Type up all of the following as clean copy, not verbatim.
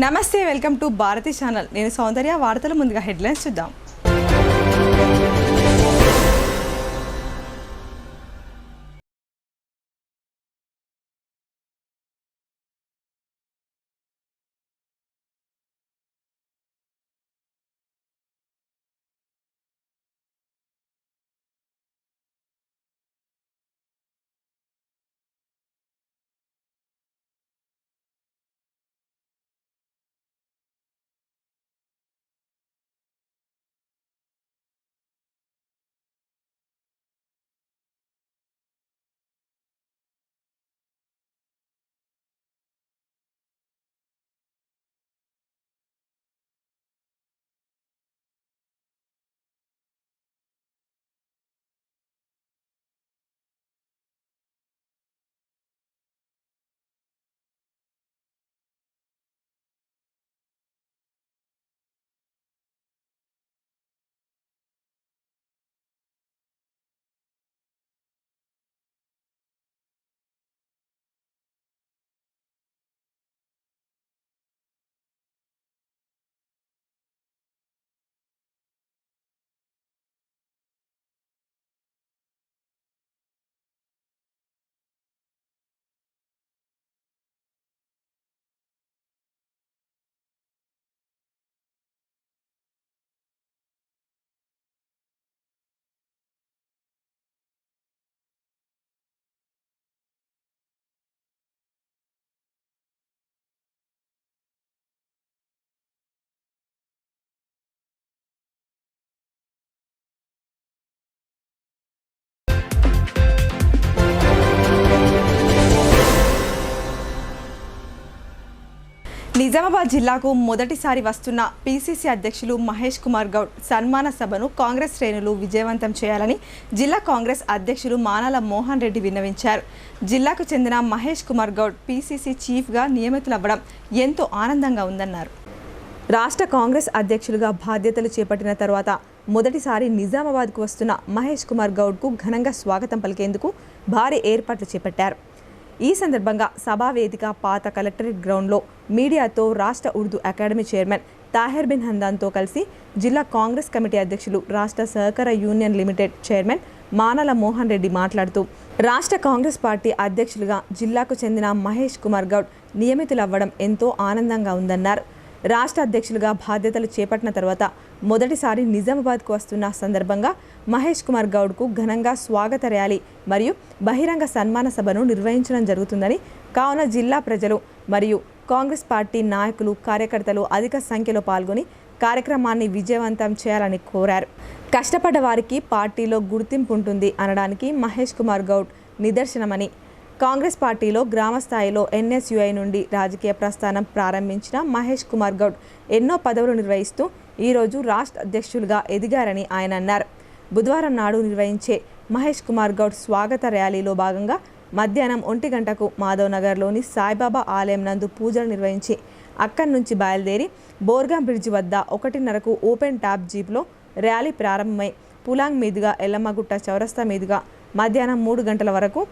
నమస్తే, welcome to Bharati channel. నేను సౌందర్య. వార్తల ముందుగా హెడ్లైన్స్ చూద్దాం. నిజామాబాద్ జిల్లాకు మొదటిసారి వస్తున్న పీసీసీ అధ్యక్షులు మహేష్ కుమార్ గౌడ్ సన్మాన సభను కాంగ్రెస్ శ్రేణులు విజయవంతం చేయాలని జిల్లా కాంగ్రెస్ అధ్యక్షులు మానాల మోహన్ రెడ్డి విన్నవించారు. జిల్లాకు చెందిన మహేష్ కుమార్ గౌడ్ పీసీసీ చీఫ్గా నియమితులవ్వడం ఎంతో ఆనందంగా ఉందన్నారు. రాష్ట్ర కాంగ్రెస్ అధ్యక్షులుగా బాధ్యతలు చేపట్టిన తర్వాత మొదటిసారి నిజామాబాద్కు వస్తున్న మహేష్ కుమార్ గౌడ్కు ఘనంగా స్వాగతం పలికేందుకు భారీ ఏర్పాట్లు చేపట్టారు. ఈ సందర్భంగా సభావేదిక పాత కలెక్టరేట్ గ్రౌండ్లో మీడియాతో రాష్ట్ర ఉర్దూ అకాడమీ చైర్మన్ తాహిర్ బిన్ హందాన్తో కలిసి జిల్లా కాంగ్రెస్ కమిటీ అధ్యక్షులు రాష్ట్ర సహకార union limited chairman Manala Mohan Reddy మాట్లాడుతూ రాష్ట్ర కాంగ్రెస్ పార్టీ అధ్యక్షులుగా జిల్లాకు చెందిన మహేష్ కుమార్ గౌడ్ నియమితులవ్వడం ఎంతో ఆనందంగా ఉందన్నారు. రాష్ట్ర అధ్యక్షులుగా బాధ్యతలు చేపట్టిన తర్వాత మొదటిసారి నిజామాబాద్కు వస్తున్న సందర్భంగా మహేష్ కుమార్ గౌడ్కు ఘనంగా స్వాగత ర్యాలీ మరియు బహిరంగ సన్మాన సభను నిర్వహించడం జరుగుతుందని, కావున జిల్లా ప్రజలు మరియు కాంగ్రెస్ పార్టీ నాయకులు కార్యకర్తలు అధిక సంఖ్యలో పాల్గొని కార్యక్రమాన్ని విజయవంతం చేయాలని కోరారు. కష్టపడ్డ వారికి పార్టీలో గుర్తింపు ఉంటుంది అనడానికి మహేష్ కుమార్ గౌడ్ నిదర్శనమని, కాంగ్రెస్ పార్టీలో గ్రామ స్థాయిలో ఎన్ఎస్యుఐ నుండి రాజకీయ ప్రస్థానం ప్రారంభించిన మహేష్ కుమార్ గౌడ్ ఎన్నో పదవులు నిర్వహిస్తూ ఈరోజు రాష్ట్ర అధ్యక్షులుగా ఎదిగారని ఆయన అన్నారు. బుధవారం నాడు నిర్వహించే మహేష్ కుమార్ గౌడ్ స్వాగత ర్యాలీలో భాగంగా మధ్యాహ్నం 1 గంటకు మాధవ్ నగర్లోని సాయిబాబా ఆలయం నందు పూజలు నిర్వహించి అక్కడి నుంచి బయలుదేరి బోర్గాం బ్రిడ్జి వద్ద 1:30కు ఓపెన్ టాప్ జీప్లో ర్యాలీ ప్రారంభమై పులాంగ్ మీదుగా ఎల్లమ్మగుట్ట చౌరస్తా మీదుగా మధ్యాహ్నం 3 గంటల వరకు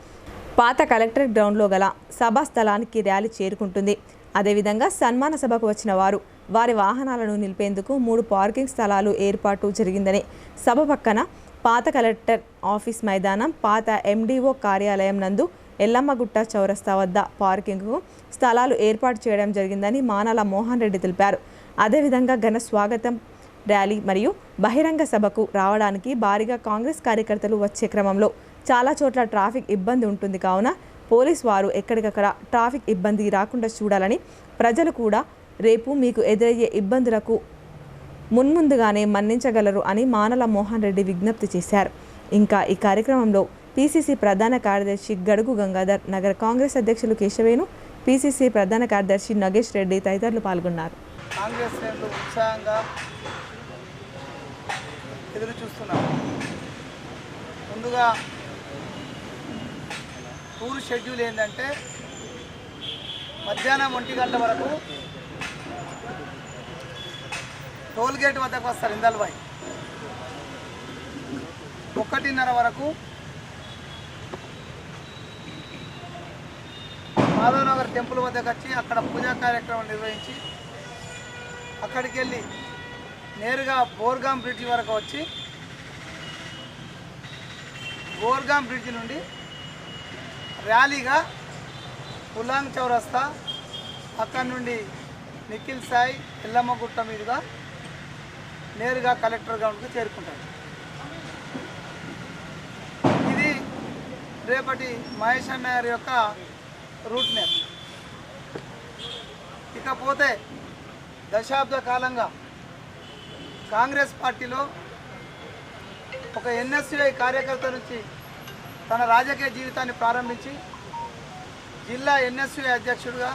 పాత కలెక్టరేట్ గ్రౌండ్లో గల సభా స్థలానికి ర్యాలీ చేరుకుంటుంది. అదేవిధంగా సన్మాన సభకు వచ్చిన వారు వారి వాహనాలను నిలిపేందుకు 3 పార్కింగ్ స్థలాలు ఏర్పాటు జరిగిందని, సభ పక్కన పాత కలెక్టర్ ఆఫీస్ మైదానం, పాత ఎండిఓ కార్యాలయం నందు ఎల్లమ్మగుట్ట చౌరస్తా వద్ద పార్కింగ్కు స్థలాలు ఏర్పాటు చేయడం జరిగిందని మానాల మోహన్ రెడ్డి తెలిపారు. అదేవిధంగా ఘన స్వాగతం ర్యాలీ మరియు బహిరంగ సభకు రావడానికి భారీగా కాంగ్రెస్ కార్యకర్తలు వచ్చే క్రమంలో చాలా చోట్ల ట్రాఫిక్ ఇబ్బంది ఉంటుంది, కావున పోలీస్ వారు ఎక్కడికక్కడ ట్రాఫిక్ ఇబ్బంది రాకుండా చూడాలని, ప్రజలు కూడా రేపు మీకు ఎదురయ్యే ఇబ్బందులకు మున్ముందుగానే మన్నించగలరు అని మానల మోహన్ రెడ్డి విజ్ఞప్తి చేశారు. ఇంకా ఈ కార్యక్రమంలో పీసీసీ ప్రధాన కార్యదర్శి గడుగు గంగాధర్, నగర కాంగ్రెస్ అధ్యక్షులు కేశవేణు, పీసీసీ ప్రధాన కార్యదర్శి నగేష్ రెడ్డి తదితరులు పాల్గొన్నారు. కాంగ్రెస్ శ్రేణులు ఉత్సాహంగా ఎదురు చూస్తున్నారు. ముందుగా టూర్ షెడ్యూల్ ఏంటంటే మధ్యాహ్నం 1 గంట వరకు టోల్ గేట్ వద్దకు వస్తారు ఇందల్బాయ్. 1:30 వరకు మాధవనగర్ టెంపుల్ వద్దకు వచ్చి అక్కడ పూజా కార్యక్రమం నిర్వహించి అక్కడికి వెళ్ళి నేరుగా బోర్గాం బ్రిడ్జి వరకు వచ్చి బోర్గాం బ్రిడ్జి నుండి ర్యాలీగా పులాంగ్ చౌరస్తా అక్కడి నుండి నిఖిల్ సాయి ఎల్లమ్మగుట్ట మీదుగా నేరుగా కలెక్టర్ గ్రౌండ్కి చేరుకుంటారు. ఇది రేపటి మహేష్ అన్న గారి యొక్క రూట్ మ్యాప్. ఇకపోతే దశాబ్ద కాలంగా కాంగ్రెస్ పార్టీలో ఒక ఎన్ఎస్యుఐ కార్యకర్త నుంచి తన రాజకీయ జీవితాన్ని ప్రారంభించి జిల్లా ఎన్ఎస్యుఐ అధ్యక్షుడిగా,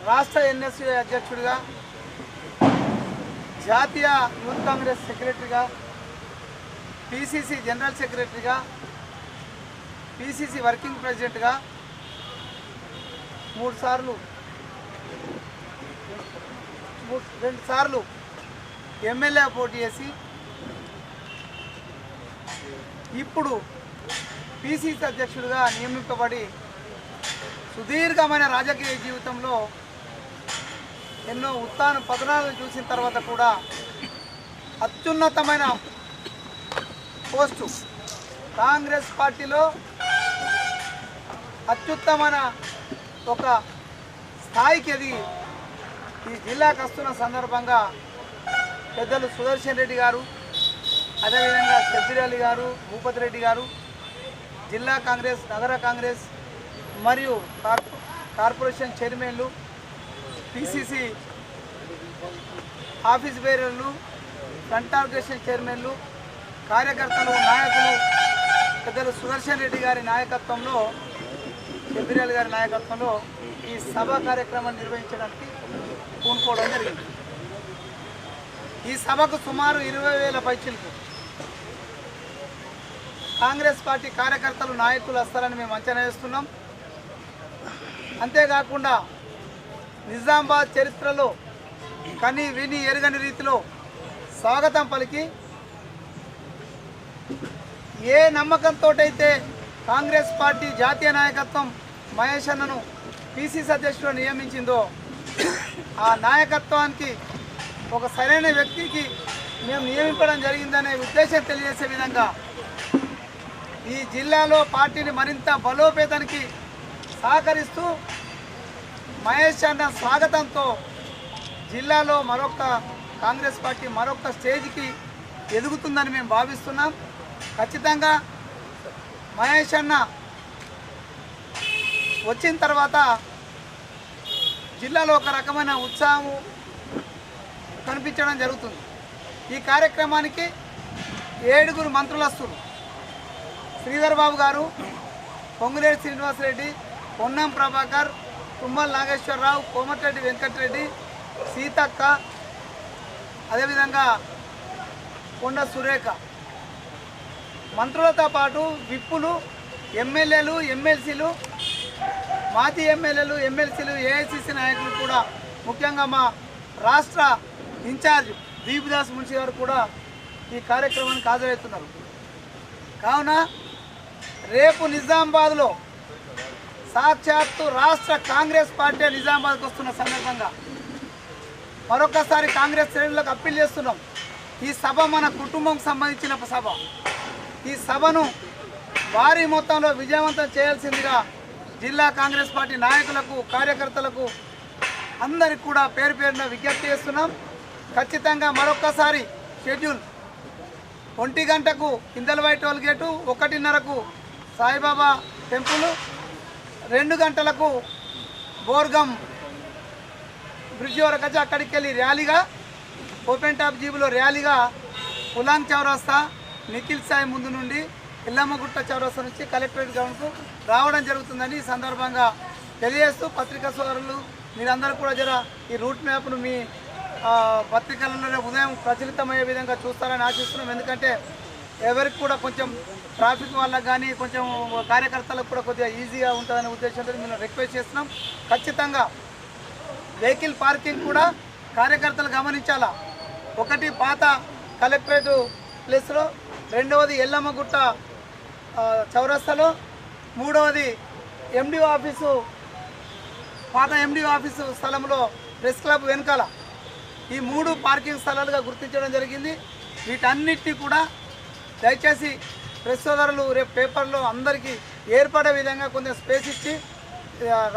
రాష్ట్ర ఎన్ఎస్యుఐ అధ్యక్షుడిగా, జాతీయ యూత్ కాంగ్రెస్ సెక్రటరీగా, పిసిసి జనరల్ సెక్రటరీగా, పిసిసి వర్కింగ్ ప్రెసిడెంట్గా 2 సార్లు ఎమ్మెల్యే పోటీ చేసి ఇప్పుడు పిసిసి అధ్యక్షుడిగా నియమింపబడి సుదీర్ఘమైన రాజకీయ జీవితంలో ఎన్నో ఉత్థాన పతనాలు చూసిన తర్వాత కూడా అత్యున్నతమైన పోస్టు కాంగ్రెస్ పార్టీలో అత్యుత్తమైన ఒక స్థాయికి ఎదిగి ఈ జిల్లాకు వస్తున్న సందర్భంగా పెద్దలు సుదర్శన్ రెడ్డి గారు, అదేవిధంగా షబ్బీర్ అలీ గారు, భూపతి రెడ్డి గారు, జిల్లా కాంగ్రెస్, నగర కాంగ్రెస్ మరియు కార్పొరేషన్ చైర్మన్లు, పిసిసి ఆఫీస్ బేరర్లు, ఫ్రంట్ ఆర్గనైజేషన్ చైర్మన్లు, కార్యకర్తలు, నాయకులు పెద్దలు సుదర్శన్ రెడ్డి గారి నాయకత్వంలో, షబ్బీర్ అలీ గారి నాయకత్వంలో ఈ సభ కార్యక్రమాన్ని నిర్వహించడానికి పూనుకోవడం జరిగింది. ఈ సభకు సుమారు 20,000 పైచిలకు కాంగ్రెస్ పార్టీ కార్యకర్తలు, నాయకులు వస్తారని మేము అంచనా వేస్తున్నాం. అంతేకాకుండా నిజామాబాద్ చరిత్రలో కని విని ఎరగని రీతిలో స్వాగతం పలికి ఏ నమ్మకంతో అయితే కాంగ్రెస్ పార్టీ జాతీయ నాయకత్వం మహేష్ అన్నను పిసిసి అధ్యక్షుడు నియమించిందో ఆ నాయకత్వానికి ఒక సరైన వ్యక్తికి మేము నియమించడం జరిగిందనే ఉద్దేశం తెలియజేసే విధంగా ఈ జిల్లాలో పార్టీని మరింత బలోపేతానికి సహకరిస్తూ మహేష్ అన్న స్వాగతంతో జిల్లాలో కాంగ్రెస్ పార్టీ మరొక స్టేజ్కి ఎదుగుతుందని మేము భావిస్తున్నాం. ఖచ్చితంగా మహేష్ అన్న వచ్చిన తర్వాత జిల్లాలో ఒక రకమైన ఉత్సాహం కనిపించడం జరుగుతుంది. ఈ కార్యక్రమానికి 7 మంత్రులు వస్తున్నారు. శ్రీధర్ బాబు గారు, పొంగులేటి శ్రీనివాసరెడ్డి, పొన్నం ప్రభాకర్, తుమ్మల నాగేశ్వరరావు, కోమటిరెడ్డి వెంకటరెడ్డి, సీతక్క, అదేవిధంగా కొండ సురేఖ, మంత్రులతో పాటు విప్పులు, ఎమ్మెల్యేలు, ఎమ్మెల్సీలు, మాజీ ఎమ్మెల్యేలు, ఎమ్మెల్సీలు, ఏఐసిసి నాయకులు కూడా, ముఖ్యంగా మా రాష్ట్ర ఇన్ఛార్జ్ దీపుదాస్ మున్షి గారు కూడా ఈ కార్యక్రమానికి హాజరవుతున్నారు. కావున రేపు నిజామాబాద్లో సాక్షాత్తు రాష్ట్ర కాంగ్రెస్ పార్టీ నిజామాబాద్కు వస్తున్న సందర్భంగా మరొకసారి కాంగ్రెస్ శ్రేణులకు అప్పీల్ చేస్తున్నాం. ఈ సభ మన కుటుంబంకు సంబంధించిన సభ. ఈ సభను భారీ మొత్తంలో విజయవంతం చేయాల్సిందిగా జిల్లా కాంగ్రెస్ పార్టీ నాయకులకు, కార్యకర్తలకు అందరికి కూడా పేరు పేరున విజ్ఞప్తి చేస్తున్నాం. ఖచ్చితంగా మరొక్కసారి షెడ్యూల్ 1 గంటకు ఇందల్వాయి టోల్ గేటు, 1:30కు సాయిబాబా టెంపుల్, 2 గంటలకు బోర్గం బ్రిడ్జి వరకు వచ్చి అక్కడికి వెళ్ళి ర్యాలీగా ఓపెన్ టాప్ జీబులో ర్యాలీగా పులాంగ్ చౌరస్తా, నిఖిల్ సాయి ముందు నుండి ఎల్లమ్మగుట్ట చౌరస్తా నుంచి కలెక్టరేట్ గ్రౌండ్కు రావడం జరుగుతుందని ఈ సందర్భంగా తెలియజేస్తూ, పత్రికా సోదరులు మీరందరూ కూడా ఈ రూట్ మ్యాప్ను మీ పత్రికలలో ఉదయం ప్రచురితమయ్యే విధంగా చూస్తారని ఆశిస్తున్నాం. ఎందుకంటే ఎవరికి కూడా కొంచెం ట్రాఫిక్ వాళ్ళకి కానీ కొంచెం కార్యకర్తలకు కూడా కొద్దిగా ఈజీగా ఉంటుందనే ఉద్దేశంతో మేము రిక్వెస్ట్ చేస్తున్నాం. ఖచ్చితంగా వెహికల్ పార్కింగ్ కూడా కార్యకర్తలు గమనించాలా. 1 పాత కలెక్టరేట్ ప్లేస్లో, 2వది ఎల్లమ్మగుట్ట చౌరస్తాలో, 3వది ఎండిఓ ఆఫీసు, పాత ఎండిఓ ఆఫీసు స్థలంలో ప్రెస్ క్లబ్ వెనకాల ఈ 3 పార్కింగ్ స్థలాలుగా గుర్తించడం జరిగింది. వీటన్నిటినీ కూడా దయచేసి ప్రెస్ సోదరులు రేపు పేపర్లో అందరికీ ఏర్పడే విధంగా కొంచెం స్పేస్ ఇచ్చి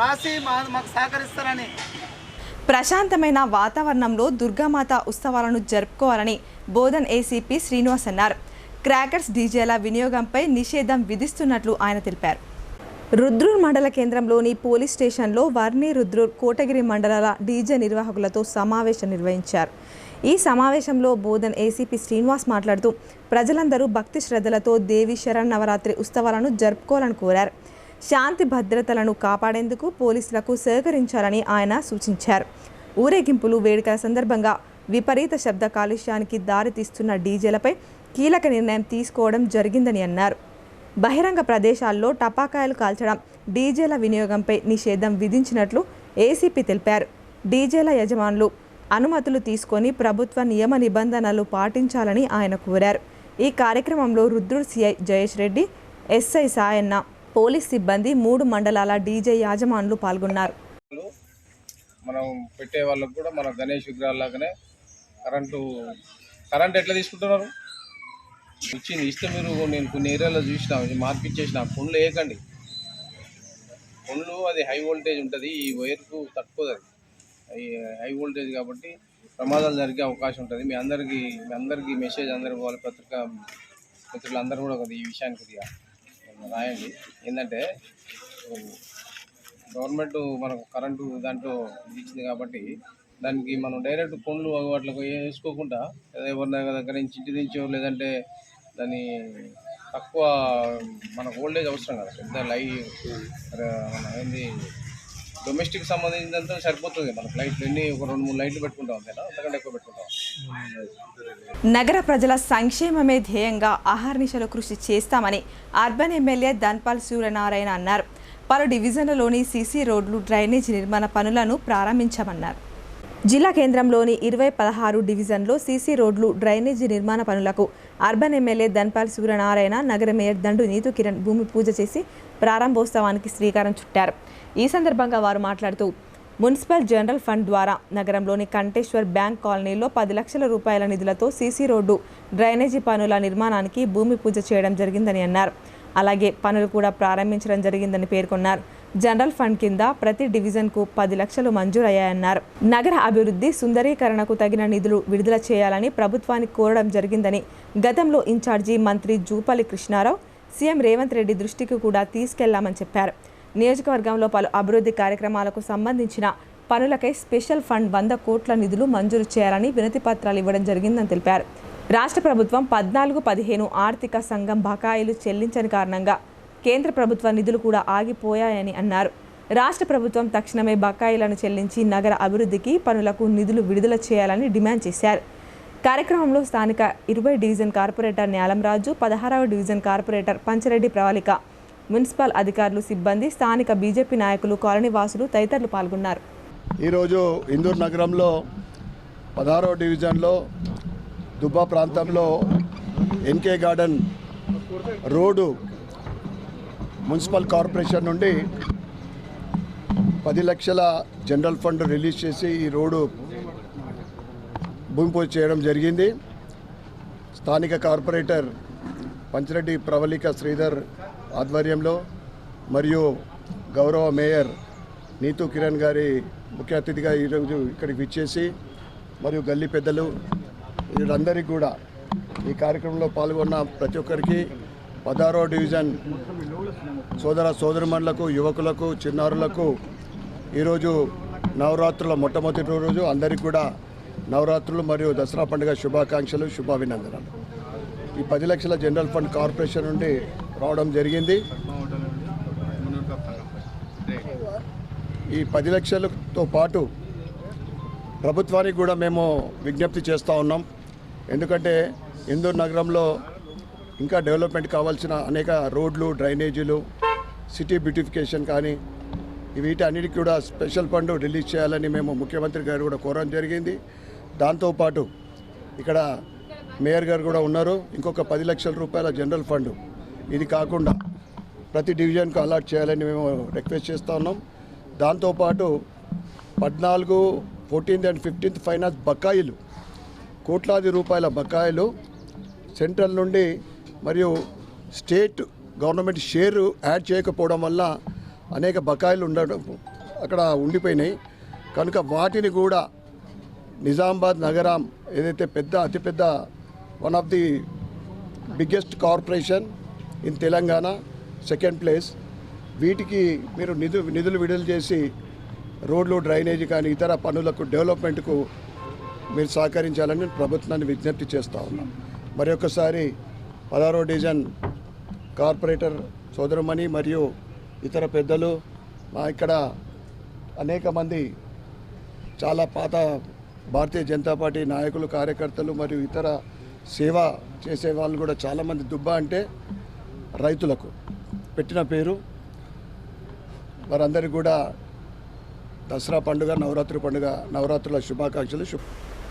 రాసి మాకు సహకరిస్తారని. ప్రశాంతమైన వాతావరణంలో దుర్గామాత ఉత్సవాలను జరుపుకోవాలని బోధన్ ఏసీపీ శ్రీనివాస్ అన్నారు. క్రాకర్స్, డీజేల వినియోగంపై నిషేధం విధిస్తున్నట్లు ఆయన తెలిపారు. రుద్రూర్ మండల కేంద్రంలోని పోలీస్ స్టేషన్లో వర్ణి, రుద్రూర్, కోటగిరి మండలాల డీజే నిర్వాహకులతో సమావేశం నిర్వహించారు. ఈ సమావేశంలో బోధన్ ఏసీపీ శ్రీనివాస్ మాట్లాడుతూ ప్రజలందరూ భక్తి శ్రద్ధలతో దేవి శరన్నవరాత్రి ఉత్సవాలను జరుపుకోవాలని కోరారు. శాంతి భద్రతలను కాపాడేందుకు పోలీసులకు సహకరించాలని ఆయన సూచించారు. ఊరేగింపులు, వేడుకల సందర్భంగా విపరీత శబ్ద కాలుష్యానికి దారితీస్తున్న డీజేలపై కీలక నిర్ణయం తీసుకోవడం జరిగిందని అన్నారు. బహిరంగ ప్రదేశాల్లో టపాకాయలు కాల్చడం, డీజేల వినియోగంపై నిషేధం విధించినట్లు ఏసీపీ తెలిపారు. డీజేల యజమానులు అనుమతులు తీసుకొని ప్రభుత్వ నియమ నిబంధనలు పాటించాలని ఆయన కోరారు. ఈ కార్యక్రమంలో Rudrur CI Jayesh Reddy, SI Sayanna, police సిబ్బంది, 3 మండలాల డీజే యాజమానులు పాల్గొన్నారు. మనం పెట్టే వాళ్ళకు కూడా మన గణేష్ విగ్రహాలాగానే కరెంట్ ఎట్లా తీసుకుంటున్నారు ఇస్తే మీరు నేను కొన్ని ఏరియాలో చూసినా మార్పిచ్చేసిన ఫోన్లు వేయకండి. ఫోన్లు అది హై వోల్టేజ్ ఉంటుంది, ఈ వైర్కు తక్కువ అది హై వోల్టేజ్ కాబట్టి ప్రమాదాలు జరిగే అవకాశం ఉంటుంది. మీ అందరికీ మెసేజ్ అందరికి వాళ్ళ పత్రికా మిత్రులు అందరూ కూడా ఈ విషయానికి కొద్దిగా రాయండి. ఏంటంటే గవర్నమెంట్ మనకు కరెంటు దాంట్లో ఇచ్చింది కాబట్టి దానికి మనం డైరెక్ట్ ఫోన్లు వాటికి వేసుకోకుండా ఎవరి దగ్గర నుంచి ఇంటి నుంచో లేదంటే దాన్ని తక్కువ మనకు ఓల్డేజ్ అవసరం కదా, పెద్ద మన ఏంది డొమెస్టిక్ సంబంధించినంత సరిపోతుంది. మనకు లైట్లు ఒక 2-3 లైట్లు పెట్టుకుంటాం, అంతేనా, అంతకంటే ఎక్కువ పెట్టుకుంటాం. నగర ప్రజల సంక్షేమమే ధ్యేయంగా అహర్నిశలు కృషి చేస్తామని అర్బన్ ఎమ్మెల్యే ధన్పాల్ సూర్యనారాయణ అన్నారు. పలు డివిజన్లలోని సీసీ రోడ్లు, డ్రైనేజ్ నిర్మాణ పనులను ప్రారంభించామన్నారు. జిల్లా కేంద్రంలోని 20-16 డివిజన్లో సీసీ రోడ్లు, డ్రైనేజీ నిర్మాణ పనులకు అర్బన్ ఎమ్మెల్యే ధన్పాల్ సూర్యనారాయణ, నగర మేయర్ దండు నీతు కిరణ్ భూమి పూజ చేసి ప్రారంభోత్సవానికి శ్రీకారం చుట్టారు. ఈ సందర్భంగా వారు మాట్లాడుతూ మున్సిపల్ జనరల్ ఫండ్ ద్వారా నగరంలోని కంటేశ్వర్ బ్యాంక్ కాలనీలో 10 లక్షల రూపాయల నిధులతో సీసీ రోడ్డు, డ్రైనేజీ పనుల నిర్మాణానికి భూమి పూజ చేయడం జరిగిందని అన్నారు. అలాగే పనులు కూడా ప్రారంభించడం జరిగిందని పేర్కొన్నారు. జనరల్ ఫండ్ కింద ప్రతి డివిజన్కు 10 లక్షలు మంజూరయ్యాయన్నారు. నగర అభివృద్ధి, సుందరీకరణకు తగిన నిధులు విడుదల చేయాలని ప్రభుత్వాన్ని కోరడం జరిగిందని, గతంలో ఇన్ఛార్జి మంత్రి జూపల్లి కృష్ణారావు, సీఎం రేవంత్ రెడ్డి దృష్టికి కూడా తీసుకెళ్లామని చెప్పారు. నియోజకవర్గంలో పలు అభివృద్ధి కార్యక్రమాలకు సంబంధించిన పనులకై స్పెషల్ ఫండ్ 100 కోట్ల నిధులు మంజూరు చేయాలని వినతి పత్రాలు ఇవ్వడం జరిగిందని తెలిపారు. రాష్ట్ర ప్రభుత్వం 14-15 ఆర్థిక సంఘం బకాయిలు చెల్లించని కారణంగా కేంద్ర ప్రభుత్వ నిధులు కూడా ఆగిపోయాయని అన్నారు. రాష్ట్ర ప్రభుత్వం తక్షణమే బకాయిలను చెల్లించి నగర అభివృద్ధికి పనులకు నిధులు విడుదల చేయాలని డిమాండ్ చేశారు. కార్యక్రమంలో స్థానిక 20 డివిజన్ కార్పొరేటర్ న్యాలంరాజు, 16వ division corporator Panchareddy Pravalika, municipal అధికారులు, సిబ్బంది, స్థానిక బీజేపీ నాయకులు, కాలనీ వాసులు తదితరులు పాల్గొన్నారు. ఈరోజు ఇందూరు నగరంలో 16వ డివిజన్లో దుబ్బా ప్రాంతంలో NK garden road municipal corporation నుండి 10 లక్షల జనరల్ ఫండ్ రిలీజ్ చేసి ఈ రోడ్డు భూమి పూజ చేయడం జరిగింది. స్థానిక కార్పొరేటర్ పంచరెడ్డి ప్రవళిక శ్రీధర్ ఆధ్వర్యంలో మరియు గౌరవ మేయర్ నీతు కిరణ్ గారి ముఖ్య అతిథిగా ఈరోజు ఇక్కడికి విచ్చేసి మరియు గల్లీ పెద్దలు వీరందరికీ కూడా ఈ కార్యక్రమంలో పాల్గొన్న ప్రతి ఒక్కరికి 16వ డివిజన్ సోదరమణులకు, యువకులకు, చిన్నారులకు ఈరోజు నవరాత్రుల మొట్టమొదటి రోజు అందరికీ కూడా నవరాత్రులు మరియు దసరా పండుగ శుభాకాంక్షలు, శుభాభినందనలు. ఈ 10 లక్షల జనరల్ ఫండ్ కార్పొరేషన్ నుండి రావడం జరిగింది. ఈ 10 లక్షలతో పాటు ప్రభుత్వానికి కూడా మేము విజ్ఞప్తి చేస్తూ ఉన్నాం. ఎందుకంటే ఇందూరు నగరంలో ఇంకా డెవలప్మెంట్ కావాల్సిన అనేక రోడ్లు, డ్రైనేజీలు, సిటీ బ్యూటిఫికేషన్ కానీ వీటి అన్నిటికీ కూడా స్పెషల్ ఫండ్ రిలీజ్ చేయాలని మేము ముఖ్యమంత్రి గారు కూడా కోరడం జరిగింది. దాంతోపాటు ఇక్కడ మేయర్ గారు కూడా ఉన్నారు. ఇంకొక 10 లక్షల రూపాయల జనరల్ ఫండ్ ఇది కాకుండా ప్రతి డివిజన్కు అలాట్ చేయాలని మేము రిక్వెస్ట్ చేస్తూ ఉన్నాం. దాంతోపాటు 14 14th and 15th ఫైనాన్స్ బకాయిలు, కోట్లాది రూపాయల బకాయిలు సెంట్రల్ నుండి మరియు స్టేట్ గవర్నమెంట్ షేర్ యాడ్ చేయకపోవడం వల్ల అనేక బకాయిలు ఉండడం అక్కడ ఉండిపోయినాయి. కనుక వాటిని కూడా నిజామాబాద్ నగరం ఏదైతే అతిపెద్ద one of the biggest corporation in Telangana, second place, వీటికి మీరు నిధులు విడుదల చేసి రోడ్లు, డ్రైనేజీ కానీ ఇతర పనులకు డెవలప్మెంట్కు మీరు సహకరించాలని ప్రభుత్వాన్ని విజ్ఞప్తి చేస్తూ ఉన్నాం. మరొకసారి 16వ డివిజన్ కార్పొరేటర్ సోదరమణి మరియు ఇతర పెద్దలు, ఇక్కడ అనేక మంది చాలా పాత భారతీయ జనతా పార్టీ నాయకులు, కార్యకర్తలు మరియు ఇతర సేవ చేసే వాళ్ళు కూడా చాలామంది దుబ్బా అంటే రైతులకు పెట్టిన పేరు. వారందరికీ కూడా దసరా పండుగ, నవరాత్రుల శుభాకాంక్షలు.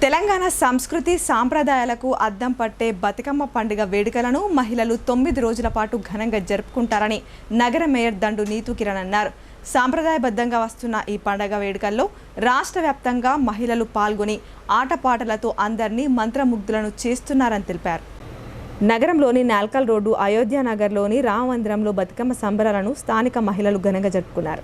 తెలంగాణ సంస్కృతి సాంప్రదాయాలకు అద్దం పట్టే బతుకమ్మ పండుగ వేడుకలను మహిళలు 9 రోజుల పాటు ఘనంగా జరుపుకుంటారని నగర మేయర్ దండు నీతు కిరణ్ అన్నారు. సాంప్రదాయబద్ధంగా వస్తున్న ఈ పండుగ వేడుకల్లో రాష్ట్ర వ్యాప్తంగా మహిళలు పాల్గొని ఆటపాటలతో అందరినీ మంత్రముగ్ధులను చేస్తున్నారని తెలిపారు. నగరంలోని నాల్కల్ రోడ్డు అయోధ్య నగర్లోని రామమందిరంలో బతుకమ్మ సంబరాలను స్థానిక మహిళలు ఘనంగా జరుపుకున్నారు.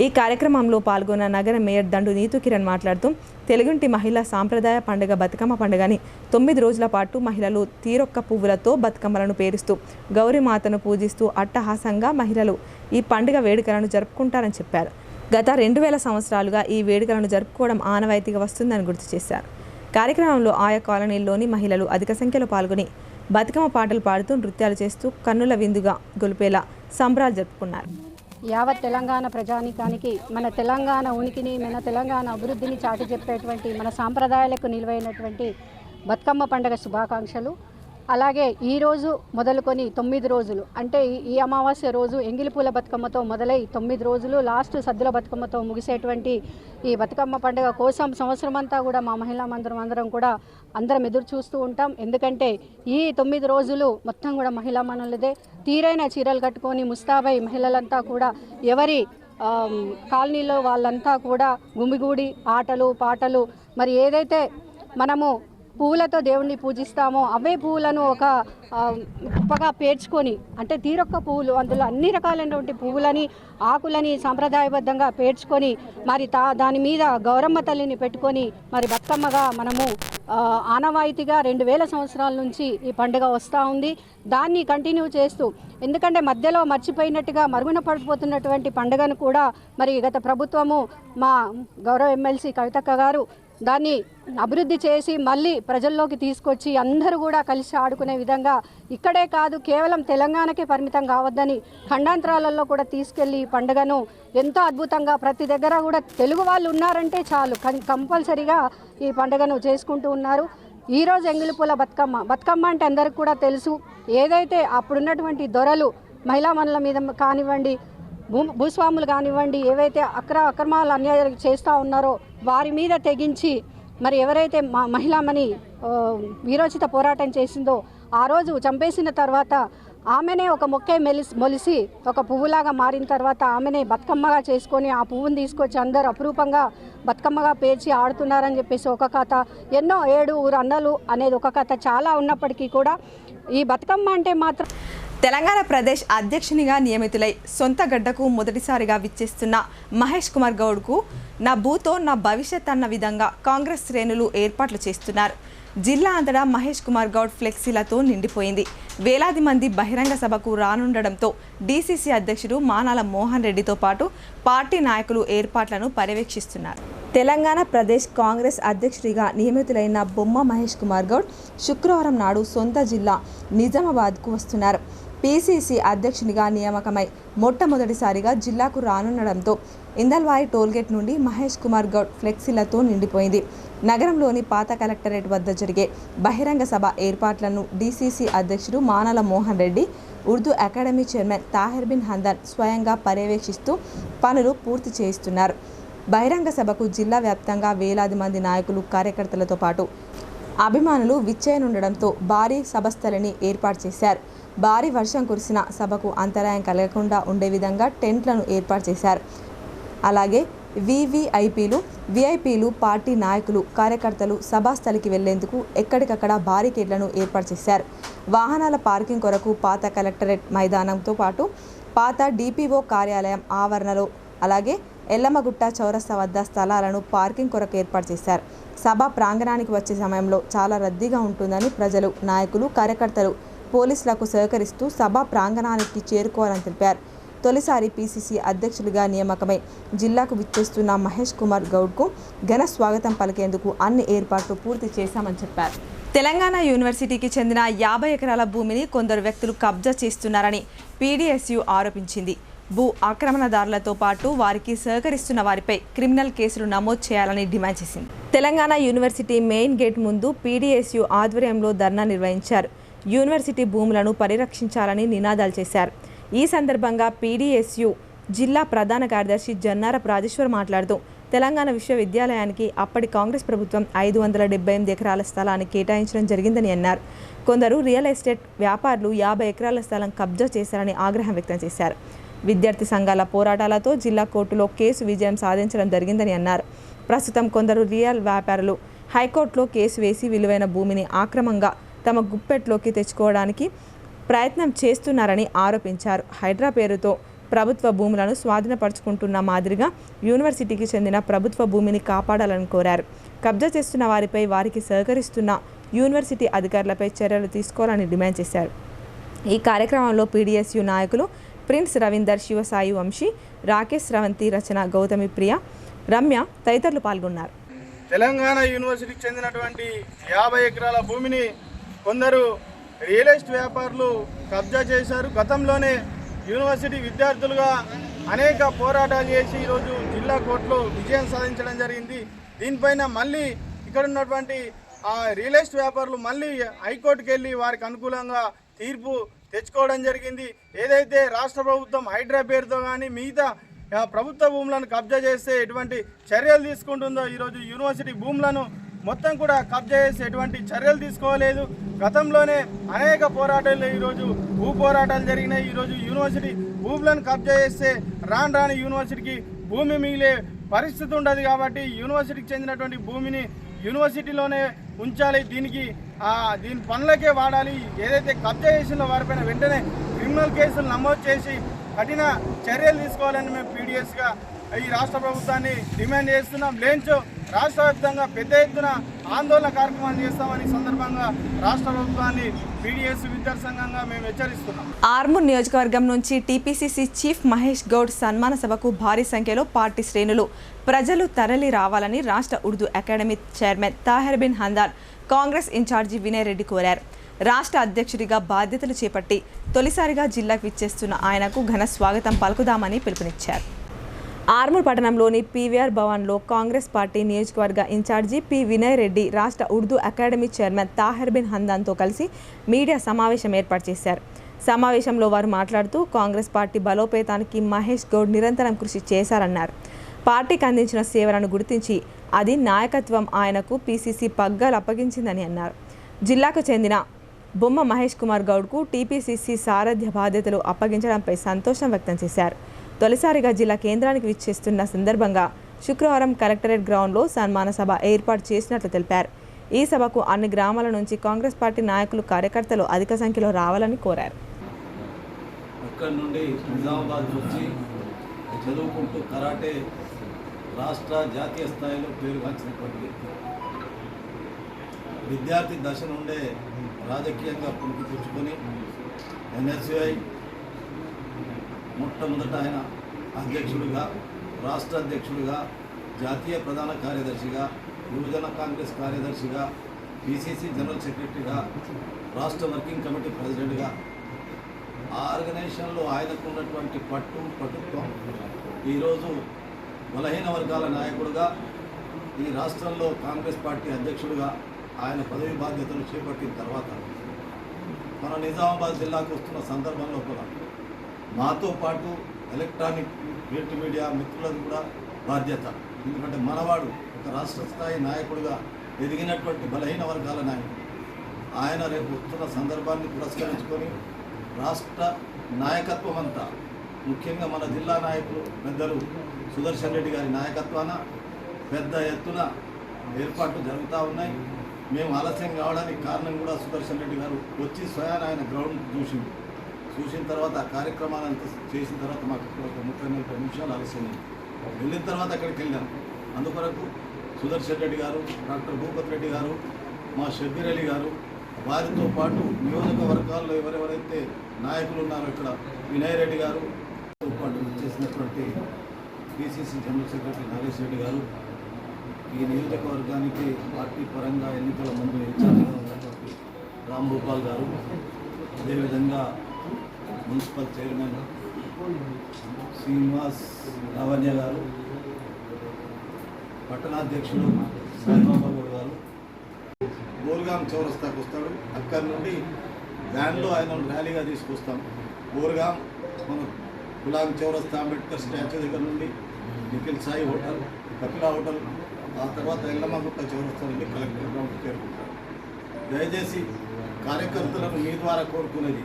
ఈ కార్యక్రమంలో పాల్గొన్న నగర మేయర్ దండు నీతు కిరణ్ మాట్లాడుతూ తెలుగుంటి మహిళా సాంప్రదాయ పండుగ బతుకమ్మ పండుగని 9 రోజుల పాటు మహిళలు తీరొక్క పువ్వులతో బతుకమ్మలను పేరుస్తూ గౌరీమాతను పూజిస్తూ అట్టహాసంగా మహిళలు ఈ పండుగ వేడుకలను జరుపుకుంటారని చెప్పారు. గత 2000 సంవత్సరాలుగా ఈ వేడుకలను జరుపుకోవడం ఆనవాయితీగా వస్తుందని గుర్తు చేశారు. కార్యక్రమంలో ఆయా కాలనీల్లోని మహిళలు అధిక సంఖ్యలో పాల్గొని బతుకమ్మ పాటలు పాడుతూ నృత్యాలు చేస్తూ కన్నుల విందుగా గొలిపేలా సంబరాలు జరుపుకున్నారు. యావత్ తెలంగాణ ప్రజానీకానికి మన తెలంగాణ ఉనికిని, మన తెలంగాణ అభివృద్ధిని చాటి చెప్పేటువంటి మన సాంప్రదాయాలకు నిలువైనటువంటి బతుకమ్మ పండుగ శుభాకాంక్షలు. అలాగే ఈరోజు మొదలుకొని 9 రోజులు అంటే ఈ అమావాస్య రోజు ఎంగిలిపూల బతుకమ్మతో మొదలై 9 రోజులు లాస్ట్ సద్దుల బతుకమ్మతో ముగిసేటువంటి ఈ బతుకమ్మ పండుగ కోసం సంవత్సరం అంతా కూడా మా మహిళా అందరం కూడా ఎదురు చూస్తూ ఉంటాం. ఎందుకంటే ఈ 9 రోజులు మొత్తం కూడా మహిళా మనులదే. తీరైన చీరలు కట్టుకొని ముస్తాబై మహిళలంతా కూడా ఎవరి కాలనీలో వాళ్ళంతా కూడా గుమిగూడి ఆటలు పాటలు, మరి ఏదైతే మనము పువ్వులతో దేవుణ్ణి పూజిస్తామో అవే పువ్వులను ఒక కుప్పగా పేర్చుకొని, అంటే తీరొక్క పువ్వులు, అందులో అన్ని రకాలైనటువంటి పువ్వులని, ఆకులని సాంప్రదాయబద్ధంగా పేర్చుకొని మరి దాని మీద గౌరమ్మ తల్లిని పెట్టుకొని మరి బతుకమ్మగా మనము ఆనవాయితీగా 2000 సంవత్సరాల నుంచి ఈ పండుగ వస్తూ ఉంది. దాన్ని కంటిన్యూ చేస్తూ, ఎందుకంటే మధ్యలో మర్చిపోయినట్టుగా మరుగున పడిపోతున్నటువంటి పండుగను కూడా మరి గత ప్రభుత్వము మా గౌరవ ఎమ్మెల్సీ కవితక్క గారు దాన్ని అభివృద్ధి చేసి మళ్ళీ ప్రజల్లోకి తీసుకొచ్చి అందరూ కూడా కలిసి ఆడుకునే విధంగా, ఇక్కడే కాదు కేవలం తెలంగాణకే పరిమితం కావద్దని ఖండాంతరాలలో కూడా తీసుకెళ్లి ఈ పండుగను ఎంతో అద్భుతంగా ప్రతి దగ్గర కూడా తెలుగు వాళ్ళు ఉన్నారంటే చాలు కంపల్సరీగా ఈ పండుగను చేసుకుంటూ ఉన్నారు. ఈరోజు ఎంగిలిపూల బతుకమ్మ అంటే అందరికి కూడా తెలుసు. ఏదైతే అప్పుడున్నటువంటి దొరలు మహిళా మనుల మీద కానివ్వండి, భూస్వాములు కానివ్వండి, ఏవైతే అక్రమాలు అన్యాయాలు చేస్తూ ఉన్నారో వారి మీద తెగించి మరి ఎవరైతే మహిళామణి వీరోచిత పోరాటం చేసిందో ఆ రోజు చంపేసిన తర్వాత ఆమెనే ఒక మొక్కే మొలిసి ఒక పువ్వులాగా మారిన తర్వాత ఆమెనే బతుకమ్మగా చేసుకొని ఆ పువ్వుని తీసుకొచ్చి అందరూ అపురూపంగా బతుకమ్మగా పేర్చి ఆడుతున్నారని చెప్పేసి ఒక కథ, ఎన్నో 7 ఊరు అన్నలు అనేది ఒక కథ చాలా ఉన్నప్పటికీ కూడా ఈ బతుకమ్మ అంటే మాత్రం తెలంగాణ ప్రదేశ్ అధ్యక్షునిగా నియమితులై సొంత గడ్డకు మొదటిసారిగా విచ్చేస్తున్న మహేష్ కుమార్ గౌడ్కు నా భూతో నా భవిష్యత్ అన్న విధంగా కాంగ్రెస్ శ్రేణులు ఏర్పాట్లు చేస్తున్నారు. జిల్లా అంతటా మహేష్ కుమార్ గౌడ్ ఫ్లెక్సీలతో నిండిపోయింది. వేలాది మంది బహిరంగ సభకు రానుండడంతో డీసీసీ అధ్యక్షుడు మానాల మోహన్ రెడ్డితో పాటు పార్టీ నాయకులు ఏర్పాట్లను పర్యవేక్షిస్తున్నారు. తెలంగాణ ప్రదేశ్ కాంగ్రెస్ అధ్యక్షుడిగా నియమితులైన బొమ్మ మహేష్ కుమార్ గౌడ్ శుక్రవారం నాడు సొంత జిల్లా నిజామాబాద్కు వస్తున్నారు. పీసీసీ అధ్యక్షునిగా నియామకమై మొట్టమొదటిసారిగా జిల్లాకు రానుండడంతో ఇందల్వాయి టోల్గేట్ నుండి మహేష్ కుమార్ గౌడ్ ఫ్లెక్సీలతో నిండిపోయింది. నగరంలోని పాత కలెక్టరేట్ వద్ద జరిగే బహిరంగ సభ ఏర్పాట్లను డీసీసీ అధ్యక్షుడు మానాల మోహన్ రెడ్డి, ఉర్దూ అకాడమీ చైర్మన్ తాహిర్ బిన్ హందన్ స్వయంగా పర్యవేక్షిస్తూ పనులు పూర్తి చేయిస్తున్నారు. బహిరంగ సభకు జిల్లా వ్యాప్తంగా వేలాది మంది నాయకులు, కార్యకర్తలతో పాటు అభిమానులు విచ్చేయనుండడంతో భారీ సభస్థలిని ఏర్పాటు చేశారు. భారీ వర్షం కురిసిన సభకు అంతరాయం కలగకుండా ఉండే విధంగా టెంట్లను ఏర్పాటు చేశారు. అలాగే విఐపీలు పార్టీ నాయకులు కార్యకర్తలు సభాస్థలికి వెళ్లేందుకు ఎక్కడికక్కడ బారికేడ్లను ఏర్పాటు చేశారు. వాహనాల పార్కింగ్ కొరకు పాత కలెక్టరేట్ మైదానంతో పాటు పాత డిపిఓ కార్యాలయం ఆవరణలో అలాగే ఎల్లమ్మగుట్ట చౌరస్తా వద్ద స్థలాలను పార్కింగ్ కొరకు ఏర్పాటు చేశారు. సభ ప్రాంగణానికి వచ్చే సమయంలో చాలా రద్దీగా ఉంటుందని ప్రజలు, నాయకులు, కార్యకర్తలు పోలీసులకు సహకరిస్తూ సభ ప్రాంగణానికి చేరుకోవాలని తెలిపారు. తొలిసారి పీసీసీ అధ్యక్షులుగా నియామకమై జిల్లాకు విచ్చేస్తున్న మహేష్ కుమార్ గౌడ్కు ఘన స్వాగతం పలికేందుకు అన్ని ఏర్పాట్లు పూర్తి చేశామని చెప్పారు. తెలంగాణ యూనివర్సిటీకి చెందిన 50 ఎకరాల భూమిని కొందరు వ్యక్తులు కబ్జా చేస్తున్నారని పీడీఎస్యూ ఆరోపించింది. భూ ఆక్రమణదారులతో పాటు వారికి సహకరిస్తున్న వారిపై క్రిమినల్ కేసులు నమోదు చేయాలని డిమాండ్ చేసింది. తెలంగాణ యూనివర్సిటీ మెయిన్ గేట్ ముందు పీడీఎస్యూ ఆధ్వర్యంలో ధర్నా నిర్వహించారు. యూనివర్సిటీ భూములను పరిరక్షించాలని నినాదాలు చేశారు. ఈ సందర్భంగా పీడీఎస్యూ జిల్లా ప్రధాన కార్యదర్శి జన్నారపు రాజేశ్వర్ మాట్లాడుతూ తెలంగాణ విశ్వవిద్యాలయానికి అప్పటి కాంగ్రెస్ ప్రభుత్వం 578 ఎకరాల స్థలాన్ని కేటాయించడం జరిగిందని అన్నారు. కొందరు రియల్ ఎస్టేట్ వ్యాపారులు 50 ఎకరాల స్థలం కబ్జా చేశారని ఆగ్రహం వ్యక్తం చేశారు. విద్యార్థి సంఘాల పోరాటాలతో జిల్లా కోర్టులో కేసు విజయం సాధించడం జరిగిందని అన్నారు. ప్రస్తుతం కొందరు రియల్ వ్యాపారులు హైకోర్టులో కేసు వేసి విలువైన భూమిని ఆక్రమంగా తమ గుప్పెట్లోకి తెచ్చుకోవడానికి ప్రయత్నం చేస్తున్నారని ఆరోపించారు. హైడ్రా పేరుతో ప్రభుత్వ భూములను స్వాధీనపరుచుకుంటున్న మాదిరిగా యూనివర్సిటీకి చెందిన ప్రభుత్వ భూమిని కాపాడాలని కోరారు. కబ్జా చేస్తున్న వారిపై, వారికి సహకరిస్తున్న యూనివర్సిటీ అధికారులపై చర్యలు తీసుకోవాలని డిమాండ్ చేశారు. ఈ కార్యక్రమంలో పీడీఎస్యూ నాయకులు ప్రిన్స్ రవీందర్, శివసాయి వంశీ, రాకేష్ రవంతి, రచన, గౌతమి ప్రియ, రమ్య తదితరులు పాల్గొన్నారు. తెలంగాణ యూనివర్సిటీకి చెందినటువంటి 50 ఎకరాల భూమిని కొందరు రియల్ ఎస్టేట్ వ్యాపారులు కబ్జా చేశారు. గతంలోనే యూనివర్సిటీ విద్యార్థులుగా అనేక పోరాటాలు చేసి ఈరోజు జిల్లా కోర్టులో విజయం సాధించడం జరిగింది. దీనిపైన మళ్ళీ ఇక్కడ ఉన్నటువంటి రియల్ ఎస్టేట్ వ్యాపారులు మళ్ళీ హైకోర్టుకు వెళ్ళి వారికి అనుకూలంగా తీర్పు తెచ్చుకోవడం జరిగింది. ఏదైతే రాష్ట్ర ప్రభుత్వం హైడ్రా పేరుతో కానీ మిగతా ప్రభుత్వ భూములను కబ్జా చేస్తే ఎటువంటి చర్యలు తీసుకుంటుందో ఈరోజు యూనివర్సిటీ భూములను మొత్తం కూడా కబ్జా చేసి ఎటువంటి చర్యలు తీసుకోలేదు. గతంలోనే అనేక పోరాటాలు ఈరోజు భూ పోరాటాలు జరిగినాయి. ఈరోజు యూనివర్సిటీ భూములను కబ్జా చేస్తే రాను యూనివర్సిటీకి భూమి మిగిలే పరిస్థితి ఉండదు. కాబట్టి యూనివర్సిటీకి చెందినటువంటి భూమిని యూనివర్సిటీలోనే ఉంచాలి, దీని పనులకే వాడాలి. ఏదైతే కబ్జా చేసిందో వారిపైన వెంటనే క్రిమినల్ కేసులు నమోదు చేసి కఠిన చర్యలు తీసుకోవాలని మేము పీడీఎస్గా ఈ రాష్ట్ర ప్రభుత్వాన్ని డిమాండ్ చేస్తున్నాం. లేంచో రాష్ట్ర వ్యాప్తంగా పెద్ద ఎత్తున ఆందోళన కార్యక్రమాలు చేస్తామని సందర్భంగా రాష్ట్ర ప్రభుత్వాన్ని పీడీఎస్ విద్యార్థి సంఘంగా మేము హెచ్చరిస్తున్నాం. ఆర్మూర్ నియోజకవర్గం నుంచి టీపీసీసీ చీఫ్ మహేష్ గౌడ్ సన్మాన సభకు భారీ సంఖ్యలో పార్టీ శ్రేణులు, ప్రజలు తరలి రావాలని రాష్ట్ర Urdu academy chairman Tahir Bin Hamdan, Congress incharge Vinay Reddy కోరారు. రాష్ట్ర అధ్యక్షుడిగా బాధ్యతలు చేపట్టి తొలిసారిగా జిల్లాకు విచ్చేస్తున్న ఆయనకు ఘన స్వాగతం పలుకుదామని పిలుపునిచ్చారు. ఆర్మూర్ పట్టణంలోని పీవీఆర్ భవన్లో కాంగ్రెస్ పార్టీ నియోజకవర్గ ఇన్ఛార్జి పి వినయ్ రెడ్డి రాష్ట్ర ఉర్దూ అకాడమీ చైర్మన్ తాహిర్ బిన్ హందాన్తో కలిసి మీడియా సమావేశం ఏర్పాటు చేశారు. సమావేశంలో వారు మాట్లాడుతూ కాంగ్రెస్ పార్టీ బలోపేతానికి మహేష్ గౌడ్ నిరంతరం కృషి చేశారన్నారు. పార్టీకి అందించిన సేవలను గుర్తించి అది నాయకత్వం ఆయనకు పీసీసీ పగ్గాలు అప్పగించిందని అన్నారు. జిల్లాకు చెందిన బొమ్మ మహేష్ కుమార్ గౌడ్కు టీపీసీసీ సారథ్య బాధ్యతలు అప్పగించడంపై సంతోషం వ్యక్తం చేశారు. తొలిసారిగా జిల్లా కేంద్రానికి విచ్చేస్తున్న సందర్భంగా శుక్రవారం కలెక్టరేట్ గ్రౌండ్లో సన్మాన సభ ఏర్పాటు చేసినట్లు తెలిపారు. ఈ సభకు అన్ని గ్రామాల నుంచి కాంగ్రెస్ పార్టీ నాయకులు, కార్యకర్తలు అధిక సంఖ్యలో రావాలని కోరారు. అక్కడి నుండి నిజామాబాద్ వచ్చి చదువుకుంటూ కరాటే రాష్ట్ర జాతీయ స్థాయిలో పేరుగాంచినటువంటి వ్యక్తి. విద్యార్థి దశ నుండే రాజకీయంగా పుణికి తెచ్చుకొని ఎన్ఎస్యుఐ మొట్టమొదట ఆయన అధ్యక్షుడిగా, రాష్ట్ర అధ్యక్షుడిగా, జాతీయ ప్రధాన కార్యదర్శిగా, యువజన కాంగ్రెస్ కార్యదర్శిగా, పీసీసీ జనరల్ సెక్రటరీగా, రాష్ట్ర వర్కింగ్ కమిటీ ప్రెసిడెంట్గా ఆ ఆర్గనైజేషన్లో ఆయనకు ఉన్నటువంటి పటుత్వం ఈరోజు బలహీన వర్గాల నాయకుడిగా, ఈ రాష్ట్రంలో కాంగ్రెస్ పార్టీ అధ్యక్షుడిగా ఆయన పదవి బాధ్యతలు చేపట్టిన తర్వాత మన నిజామాబాద్ జిల్లాకు వస్తున్న సందర్భంలో కూడా మాతో పాటు ఎలక్ట్రానిక్ ప్రింట్ మీడియా మిత్రులకు కూడా బాధ్యత. ఎందుకంటే మనవాడు ఒక రాష్ట్ర స్థాయి నాయకుడిగా ఎదిగినటువంటి బలహీన వర్గాల నాయకుడు. ఆయన రేపు వస్తున్న సందర్భాన్ని పురస్కరించుకొని రాష్ట్ర నాయకత్వం అంతా, ముఖ్యంగా మన జిల్లా నాయకులు పెద్దలు సుదర్శన్ రెడ్డి గారి నాయకత్వాన పెద్ద ఎత్తున ఏర్పాట్లు జరుగుతూ ఉన్నాయి. మేము ఆలస్యం కావడానికి కారణం కూడా సుదర్శన్ రెడ్డి గారు వచ్చి స్వయాన ఆయన గ్రౌండ్ చూసిన తర్వాత కార్యక్రమాలంతా చేసిన తర్వాత మాకు ఒక 30-40 నిమిషాలు ఆలస్యమైంది. వెళ్ళిన తర్వాత అక్కడికి వెళ్ళాం. అందుకొరకు సుదర్శన్ రెడ్డి గారు, డాక్టర్ భూపత్ రెడ్డి గారు, మా షబ్బీర్ అలీ గారు, వారితో పాటు నియోజకవర్గాల్లో ఎవరెవరైతే నాయకులు ఉన్నారో ఇక్కడ వినయ్ రెడ్డి గారు పాటు చేసినటువంటి PCC general secretary Nagesh Reddy గారు, ఈ నియోజకవర్గానికి పార్టీ పరంగా ఎన్నికల ముందు ఇన్ఛార్జిగా ఉన్నటువంటి రామ్ భూపాల్ గారు, అదేవిధంగా మున్సిపల్ చైర్మన్ శ్రీనివాస్ లావణ్య గారు, పట్టణాధ్యక్షుడు సాయిబాబా గారు బోర్గాం చౌరస్తాకు వస్తాడు. అక్కడి నుండి వ్యాన్లో ఆయన ర్యాలీగా తీసుకొస్తాం. బోర్గాం మన గులాం చౌరస్తా అంబేద్కర్ స్టాచ్యూ దగ్గర నుండి నిఖిల్ సాయి హోటల్, కపిలా హోటల్, ఆ తర్వాత ఎల్లమ్మగుట్ట చౌరస్తా నుండి కలెక్టర్ గ్రౌండ్కి చేరుకుంటారు. దయచేసి కార్యకర్తలను మీ ద్వారా కోరుకునేది,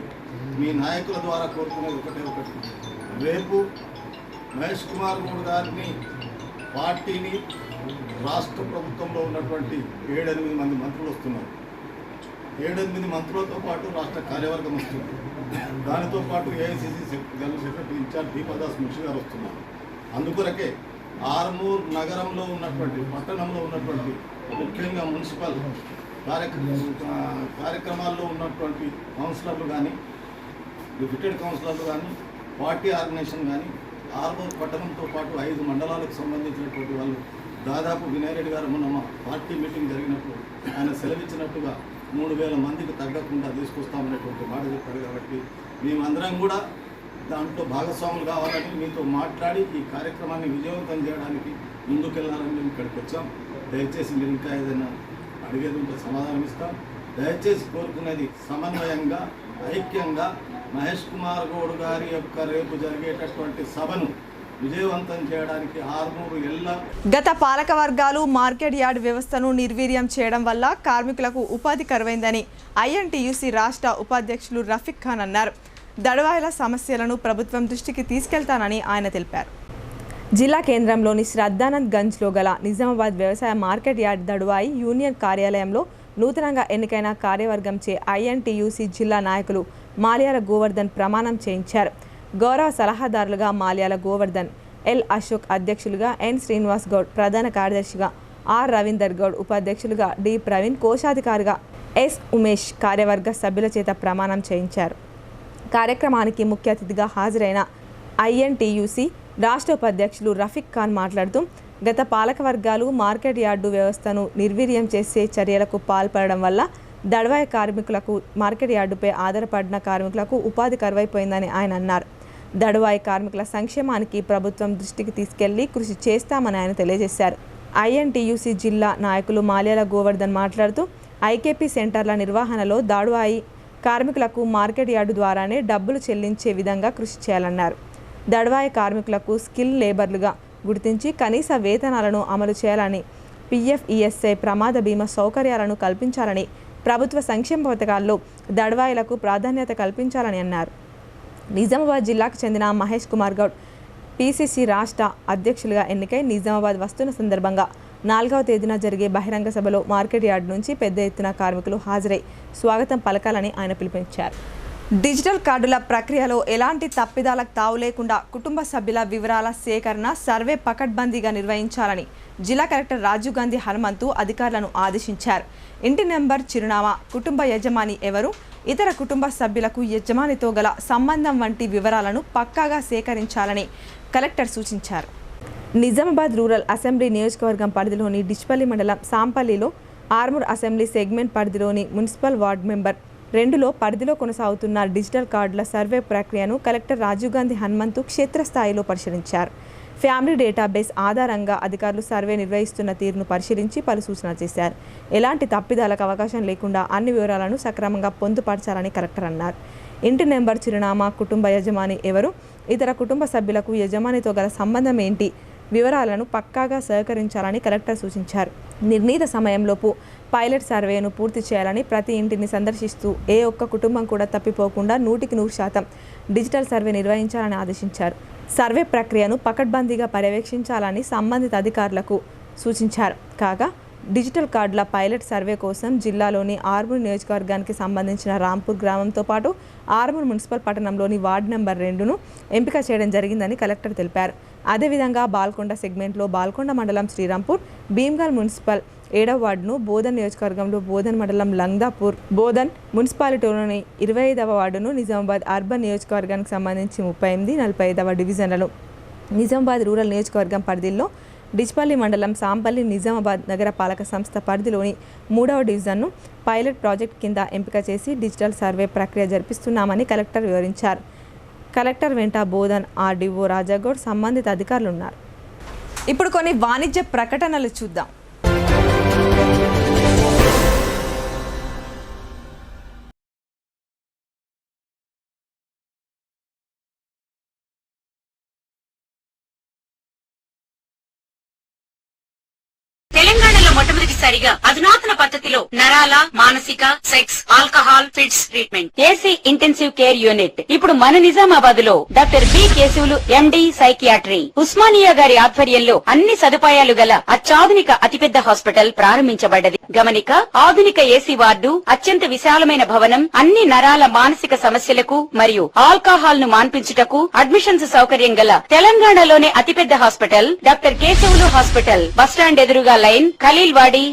మీ నాయకుల ద్వారా కోరుకునేది ఒకటి, రేపు మహేష్ కుమార్ గౌడ్ గారిని పార్టీని రాష్ట్ర ప్రభుత్వంలో ఉన్నటువంటి 7-8 మంది మంత్రులు వస్తున్నారు. 7-8 మంత్రులతో పాటు రాష్ట్ర కార్యవర్గం వస్తుంది. దానితో పాటు AICC general secretary incharge Deepa Das Munshi గారు వస్తున్నారు. అందుకొరకే ఆర్మూర్ నగరంలో ఉన్నటువంటి పట్టణంలో ఉన్నటువంటి ముఖ్యంగా మున్సిపల్ కార్యక్రమాల్లో ఉన్నటువంటి కౌన్సిలర్లు కానీ, డిప్యూటెడ్ కౌన్సిలర్లు కానీ, పార్టీ ఆర్గనైజేషన్ కానీ, ఆర్మూర్ పట్టణంతో పాటు 5 మండలాలకు సంబంధించినటువంటి వాళ్ళు దాదాపు వినయ్ రెడ్డి గారు మొన్న మా పార్టీ మీటింగ్ జరిగినప్పుడు ఆయన సెలవిచ్చినట్టుగా 3000 మందికి తగ్గకుండా తీసుకొస్తామనేటువంటి మాట చెప్పారు. కాబట్టి మేమందరం కూడా దాంట్లో భాగస్వాములు కావాలని మీతో మాట్లాడి ఈ కార్యక్రమాన్ని విజయవంతం చేయడానికి ముందుకెళ్ళాలని మేము ఇక్కడికి వచ్చాం. దయచేసి మీరు ఇంకా ఏదైనా అడిగేది ఉంటే సమాధానం ఇస్తాం. దయచేసి కోరుకునేది సమన్వయంగా, ఐక్యంగా మహేష్ కుమార్ గౌడ్ గారి యొక్క రేపు జరిగేటటువంటి సభను విజయవంతం చేయడానికి ఆర్మూరు గత పాలక వర్గాలు మార్కెట్ యార్డ్ వ్యవస్థను నిర్వీర్యం చేయడం వల్ల కార్మికులకు ఉపాధి కరువైందని ఐఎన్టీయూసీ రాష్ట్ర ఉపాధ్యక్షులు రఫీక్ ఖాన్ అన్నారు. దడవాయిల సమస్యలను ప్రభుత్వం దృష్టికి తీసుకెళ్తానని ఆయన తెలిపారు. జిల్లా కేంద్రంలోని శ్రద్ధానంద్ గంజ్లో గల నిజామాబాద్ వ్యవసాయ మార్కెట్ యార్డ్ దడువాయి యూనియన్ కార్యాలయంలో నూతనంగా ఎన్నికైన కార్యవర్గంచే ఐఎన్టీయూసీ జిల్లా నాయకులు మాల్యాల గోవర్ధన్ ప్రమాణం చేయించారు. గౌరవ సలహాదారులుగా మాల్యాల గోవర్ధన్, ఎల్ అశోక్ అధ్యక్షులుగా, ఎన్ శ్రీనివాస్ గౌడ్ ప్రధాన కార్యదర్శిగా, ఆర్ రవీందర్ గౌడ్ ఉపాధ్యక్షులుగా, డి ప్రవీణ్ కోశాధికారిగా, ఎస్ ఉమేష్ కార్యవర్గ సభ్యుల చేత ప్రమాణం చేయించారు. కార్యక్రమానికి ముఖ్య అతిథిగా హాజరైన ఐఎన్టీయూసీ రాష్ట్ర ఉపాధ్యక్షులు రఫీక్ ఖాన్ మాట్లాడుతూ గత పాలక వర్గాలు మార్కెట్ యార్డు వ్యవస్థను నిర్వీర్యం చేసే చర్యలకు పాల్పడడం వల్ల దడవాయి కార్మికులకు, మార్కెట్ యార్డుపై ఆధారపడిన కార్మికులకు ఉపాధి కరువైపోయిందని ఆయన అన్నారు. దడవాయి కార్మికుల సంక్షేమానికి ప్రభుత్వం దృష్టికి తీసుకెళ్లి కృషి చేస్తామని ఆయన తెలియజేశారు. ఐఎన్టీయూసీ జిల్లా నాయకులు మాల్యాల గోవర్ధన్ మాట్లాడుతూ ఐకేపీ సెంటర్ల నిర్వహణలో దడవాయి కార్మికులకు మార్కెట్ యార్డు ద్వారానే డబ్బులు చెల్లించే విధంగా కృషి చేయాలన్నారు. దడవాయి కార్మికులకు స్కిల్ లేబర్లుగా గుర్తించి కనీస వేతనాలను అమలు చేయాలని, పిఎఫ్, ఈఎస్ఐ, ప్రమాద బీమా సౌకర్యాలను కల్పించాలని, ప్రభుత్వ సంక్షేమ పథకాల్లో దడవాయిలకు ప్రాధాన్యత కల్పించాలని అన్నారు. నిజామాబాద్ జిల్లాకు చెందిన మహేష్ కుమార్ గౌడ్ పిసిసి రాష్ట్ర అధ్యక్షులుగా ఎన్నికై నిజామాబాద్ వస్తున్న సందర్భంగా 4వ తేదీన జరిగే బహిరంగ సభలో మార్కెట్ యార్డు నుంచి పెద్ద ఎత్తున కార్మికులు హాజరై స్వాగతం పలకాలని ఆయన పిలుపునిచ్చారు. డిజిటల్ కార్డుల ప్రక్రియలో ఎలాంటి తప్పిదాలకు తావు లేకుండా కుటుంబ సభ్యుల వివరాల సేకరణ, సర్వే పకడ్బందీగా నిర్వహించాలని జిల్లా కలెక్టర్ రాజీవ్ గాంధీ హనుమంతు అధికారులను ఆదేశించారు. ఇంటి నెంబర్, చిరునామా, కుటుంబ యజమాని ఎవరు, ఇతర కుటుంబ సభ్యులకు యజమానితో గల సంబంధం వంటి వివరాలను పక్కాగా సేకరించాలని కలెక్టర్ సూచించారు. నిజామాబాద్ రూరల్ అసెంబ్లీ నియోజకవర్గం పరిధిలోని డిచ్పల్లి మండలం సాంపల్లిలో ఆర్మూర్ అసెంబ్లీ సెగ్మెంట్ పరిధిలోని మున్సిపల్ వార్డు నెంబర్ 2లో పరిధిలో కొనసాగుతున్న డిజిటల్ కార్డుల సర్వే ప్రక్రియను కలెక్టర్ రాజీవ్ గాంధీ హనుమంతు క్షేత్రస్థాయిలో పరిశీలించారు. ఫ్యామిలీ డేటాబేస్ ఆధారంగా అధికారులు సర్వే నిర్వహిస్తున్న తీరును పరిశీలించి పలు సూచనలు చేశారు. ఎలాంటి తప్పిదాలకు అవకాశం లేకుండా అన్ని వివరాలను సక్రమంగా పొందుపరచాలని కలెక్టర్ అన్నారు. ఇంటి నెంబర్, చిరునామా, కుటుంబ యజమాని ఎవరు, ఇతర కుటుంబ సభ్యులకు యజమానితో గల సంబంధం ఏంటి, వివరాలను పక్కాగా సహకరించాలని కలెక్టర్ సూచించారు. నిర్ణీత సమయంలోపు పైలట్ సర్వేను పూర్తి చేయాలని, ప్రతి ఇంటిని సందర్శిస్తూ ఏ ఒక్క కుటుంబం కూడా తప్పిపోకుండా 100% డిజిటల్ సర్వే నిర్వహించాలని ఆదేశించారు. సర్వే ప్రక్రియను పకడ్బందీగా పర్యవేక్షించాలని సంబంధిత అధికారులకు సూచించారు. కాగా డిజిటల్ కార్డుల పైలట్ సర్వే కోసం జిల్లాలోని ఆర్మూర్ నియోజకవర్గానికి సంబంధించిన రాంపూర్ గ్రామంతో పాటు ఆర్మూర్ మున్సిపల్ పట్టణంలోని వార్డు నెంబర్ 2ను ఎంపిక చేయడం జరిగిందని కలెక్టర్ తెలిపారు. అదేవిధంగా బాల్కొండ సెగ్మెంట్లో బాల్కొండ మండలం శ్రీరాంపూర్, భీమ్గల్ మున్సిపల్ 7వ వార్డును, బోధన్ నియోజకవర్గంలో బోధన్ మండలం లంగ్దాపూర్, బోధన్ మున్సిపాలిటీలోని 25వ వార్డును, నిజామాబాద్ అర్బన్ నియోజకవర్గానికి సంబంధించి 38, 45వ డివిజన్లను, నిజామాబాద్ రూరల్ నియోజకవర్గం పరిధిలో డిచ్పల్లి మండలం సాంపల్లి నిజామాబాద్ నగరపాలక సంస్థ పరిధిలోని 3వ డివిజన్ను పైలట్ ప్రాజెక్ట్ కింద ఎంపిక చేసి డిజిటల్ సర్వే ప్రక్రియ జరిపిస్తున్నామని కలెక్టర్ వివరించారు. కలెక్టర్ వెంట బోధన్ ఆర్డీఓ రాజాగౌడ్, సంబంధిత అధికారులు ఉన్నారు. ఇప్పుడు కొన్ని వాణిజ్య ప్రకటనలు చూద్దాం. తెలంగాణలో మొట్టమొదటిసారిగా అధునాతన పద్ధతిలో నరాల, మానసిక, sex, alcohol, fits treatment, AC intensive care unit ఇప్పుడు మన నిజామాబాద్ లో doctor B Keshavulu MD psychiatry, Osmania గారి ఆధ్వర్యంలో అన్ని సదుపాయాలు గల అత్యాధునిక అతిపెద్ద హాస్పిటల్ ప్రారంభించబడ్డది. గమనిక, ఆధునిక ఏసీ వార్డు, అత్యంత విశాలమైన భవనం, అన్ని నరాల మానసిక సమస్యలకు మరియు ఆల్కహాల్ ను మాన్పించుటకు అడ్మిషన్స్ సౌకర్యం గల తెలంగాణలోనే అతిపెద్ద hospital doctor Keshavulu hospital, bus stand ఎదురుగా లైన్, ఖలీల్వాడి.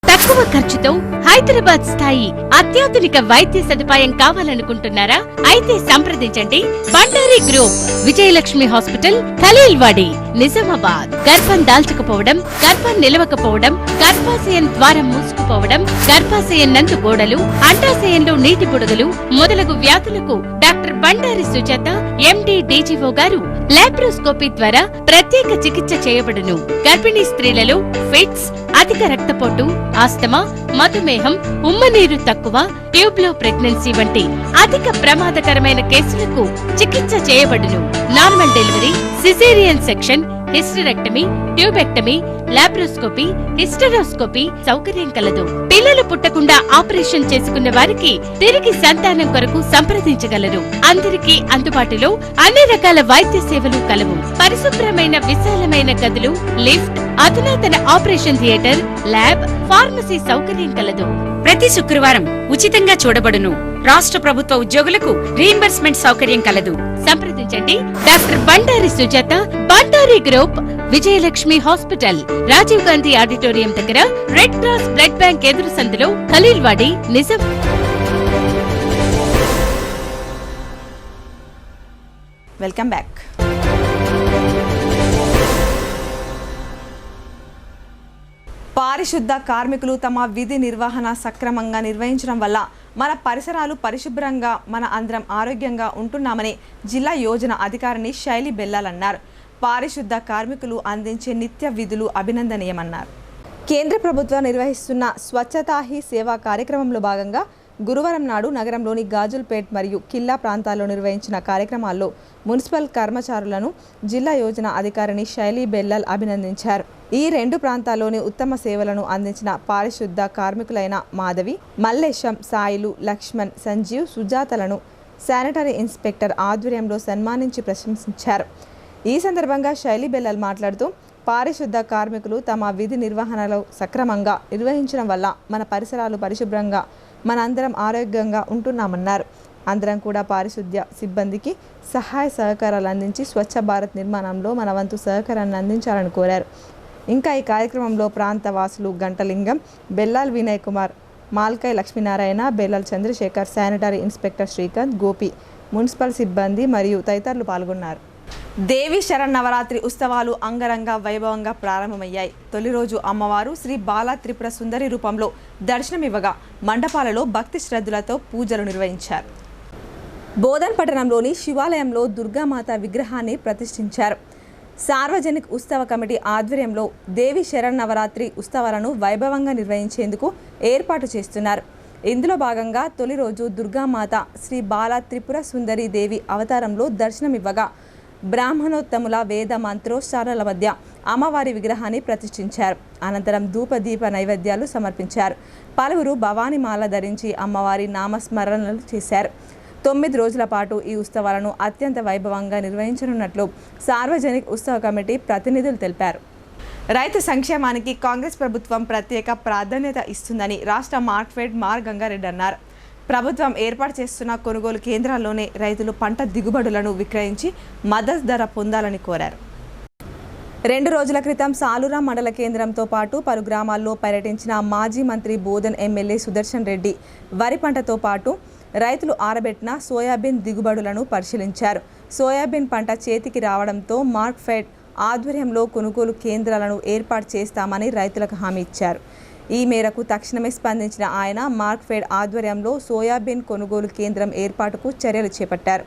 తక్కువ ఖర్చుతో హైదరాబాద్ స్థాయి అత్యాధునిక వైద్య సదుపాయం కావాలనుకుంటున్నారా? అయితే సంప్రదించండి బండారి గ్రూప్, విజయలక్ష్మి హాస్పిటల్, ఖలీల్వాడి, నిజామాబాద్. గర్భం దాల్చకపోవడం, గర్భం నిలవకపోవడం, గర్భాశయం ద్వారం మూసుకుపోవడం, గర్భాశయం నందు గోడలు, అండాశయంలో నీటి బుడగలు మొదలగు వ్యాధులకు డాక్టర్ బండారి సుజాత ఎండి డీజీఓ గారు లాప్రోస్కోపీ ద్వారా ప్రత్యేక చికిత్స చేయబడును. గర్భిణీ స్త్రీలలో ఫిట్స్, అధిక రక్తపోటు, ఆస్తమా, మధుమేహం, ఉమ్మనీరు తక్కువ, ట్యూబ్లో ప్రెగ్నెన్సీ వంటి అధిక ప్రమాదకరమైన కేసులకు చికిత్స చేయబడును. Normal delivery, caesarean section, hysterectomy, tubectomy, laparoscopy, hysteroscopy సౌకర్యం కలదు. పిల్లలు పుట్టకుండా ఆపరేషన్ చేసుకున్న వారికి తిరిగి సంతానం కొరకు సంప్రదించగలరు. అందరికీ అందుబాటులో అన్ని రకాల వైద్య సేవలు కలవు. పరిశుభ్రమైన విశాలమైన గదులు, లిఫ్ట్, అధునాతన ఆపరేషన్ థియేటర్, ల్యాబ్, ఫార్మసీ సౌకర్యం కలదు. ప్రతి శుక్రవారం ఉచితంగా చూడబడును. రాష్ట్ర ప్రభుత్వ ఉద్యోగులకు రీయింబర్స్మెంట్ సౌకర్యం కలదు. సంప్రదించండి doctor Bandari Sujatha, Bandari group, Vijayalakshmi hospital, Rajiv Gandhi auditorium దగ్గర, రెడ్ క్రాస్ బ్లడ్ బ్యాంక్ ఎదురు సందులో, ఖలీల్వాడి, నిజాం. Welcome back. పారిశుద్ధ కార్మికులు తమ విధి నిర్వహణ సక్రమంగా నిర్వహించడం వల్ల మన పరిసరాలు పరిశుభ్రంగా, మన అందరం ఆరోగ్యంగా ఉంటున్నామని జిల్లా యోజన అధికారిని శైలి బెల్లాల్ అన్నారు. పారిశుద్ధ కార్మికులు అందించే నిత్య విధులు అభినందనీయమన్నారు. కేంద్ర ప్రభుత్వం నిర్వహిస్తున్న స్వచ్ఛతా హీ సేవా కార్యక్రమంలో భాగంగా గురువారం నాడు నగరంలోని గాజుల్పేట్ మరియు కిల్లా ప్రాంతాల్లో నిర్వహించిన కార్యక్రమాల్లో మున్సిపల్ కర్మచారులను జిల్లా యోజన అధికారిని శైలి బెల్లాల్ అభినందించారు. ఈ 2 ప్రాంతాల్లోని ఉత్తమ సేవలను అందించిన పారిశుద్ధ కార్మికులైన మాధవి, మల్లేశం, సాయిలు, లక్ష్మణ్, సంజీవ్, సుజాతలను శానిటరీ ఇన్స్పెక్టర్ ఆధ్వర్యంలో సన్మానించి ప్రశంసించారు. ఈ సందర్భంగా శైలి బెల్లాల్ మాట్లాడుతూ, పారిశుద్ధ కార్మికులు తమ విధి నిర్వహణలో సక్రమంగా నిర్వహించడం వల్ల మన పరిసరాలు పరిశుభ్రంగా, మనందరం ఆరోగ్యంగా ఉంటున్నామన్నారు. అందరం కూడా పారిశుద్ధ్య సిబ్బందికి సహాయ సహకారాలు అందించి స్వచ్ఛ భారత్ నిర్మాణంలో మన వంతు సహకారాన్ని అందించాలని కోరారు. ఇంకా ఈ కార్యక్రమంలో ప్రాంత వాసులు Gantalingam, Bellal Vinay Kumar, Malkai Lakshminarayana, Bellal Chandrashekar, sanitary inspector Srikanth, Gopi, municipal సిబ్బంది మరియు తదితరులు పాల్గొన్నారు. దేవి శరన్నవరాత్రి ఉత్సవాలు అంగరంగ వైభవంగా ప్రారంభమయ్యాయి. తొలి రోజు అమ్మవారు శ్రీ బాలా త్రిపుర సుందరి రూపంలో దర్శనమివ్వగా మండపాలలో భక్తి శ్రద్ధలతో పూజలు నిర్వహించారు. బోధన్ పట్టణంలోని శివాలయంలో దుర్గామాత విగ్రహాన్ని ప్రతిష్ఠించారు. సార్వజనిక ఉత్సవ కమిటీ ఆధ్వర్యంలో దేవి శరన్నవరాత్రి ఉత్సవాలను వైభవంగా నిర్వహించేందుకు ఏర్పాటు చేస్తున్నారు. ఇందులో భాగంగా తొలి రోజు దుర్గామాత శ్రీ బాలా త్రిపుర సుందరి దేవి అవతారంలో దర్శనమివ్వగా బ్రాహ్మణోత్తముల వేద మంత్రోచ్చారణల మధ్య అమ్మవారి విగ్రహాన్ని ప్రతిష్ఠించారు. అనంతరం ధూపదీప నైవేద్యాలు సమర్పించారు. పలువురు భవానీమాల ధరించి అమ్మవారి నామస్మరణలు చేశారు. 9 రోజుల పాటు ఈ ఉత్సవాలను అత్యంత వైభవంగా నిర్వహించనున్నట్లు సార్వజనిక ఉత్సవ కమిటీ ప్రతినిధులు తెలిపారు. రైతు సంక్షేమానికి కాంగ్రెస్ ప్రభుత్వం ప్రత్యేక ప్రాధాన్యత ఇస్తుందని రాష్ట్ర మార్కెట్ గంగారెడ్డి అన్నారు. ప్రభుత్వం ఏర్పాటు చేస్తున్న కొనుగోలు కేంద్రాల్లోనే రైతులు పంట దిగుబడులను విక్రయించి మద్దతు ధర పొందాలని కోరారు. 2 రోజుల క్రితం సాలూరా మండల కేంద్రంతో పాటు పలు గ్రామాల్లో పర్యటించిన మాజీ మంత్రి బోధన్ ఎమ్మెల్యే సుదర్శన్ రెడ్డి వరి పంటతో పాటు రైతులు ఆరబెట్టిన సోయాబీన్ దిగుబడులను పరిశీలించారు. సోయాబీన్ పంట చేతికి రావడంతో మార్క్ఫెడ్ ఆధ్వర్యంలో కొనుగోలు కేంద్రాలను ఏర్పాటు చేస్తామని రైతులకు హామీ ఇచ్చారు. ఈ మేరకు తక్షణమే స్పందించిన ఆయన మార్క్ఫెడ్ ఆధ్వర్యంలో సోయాబీన్ కొనుగోలు కేంద్రం ఏర్పాటుకు చర్యలు చేపట్టారు.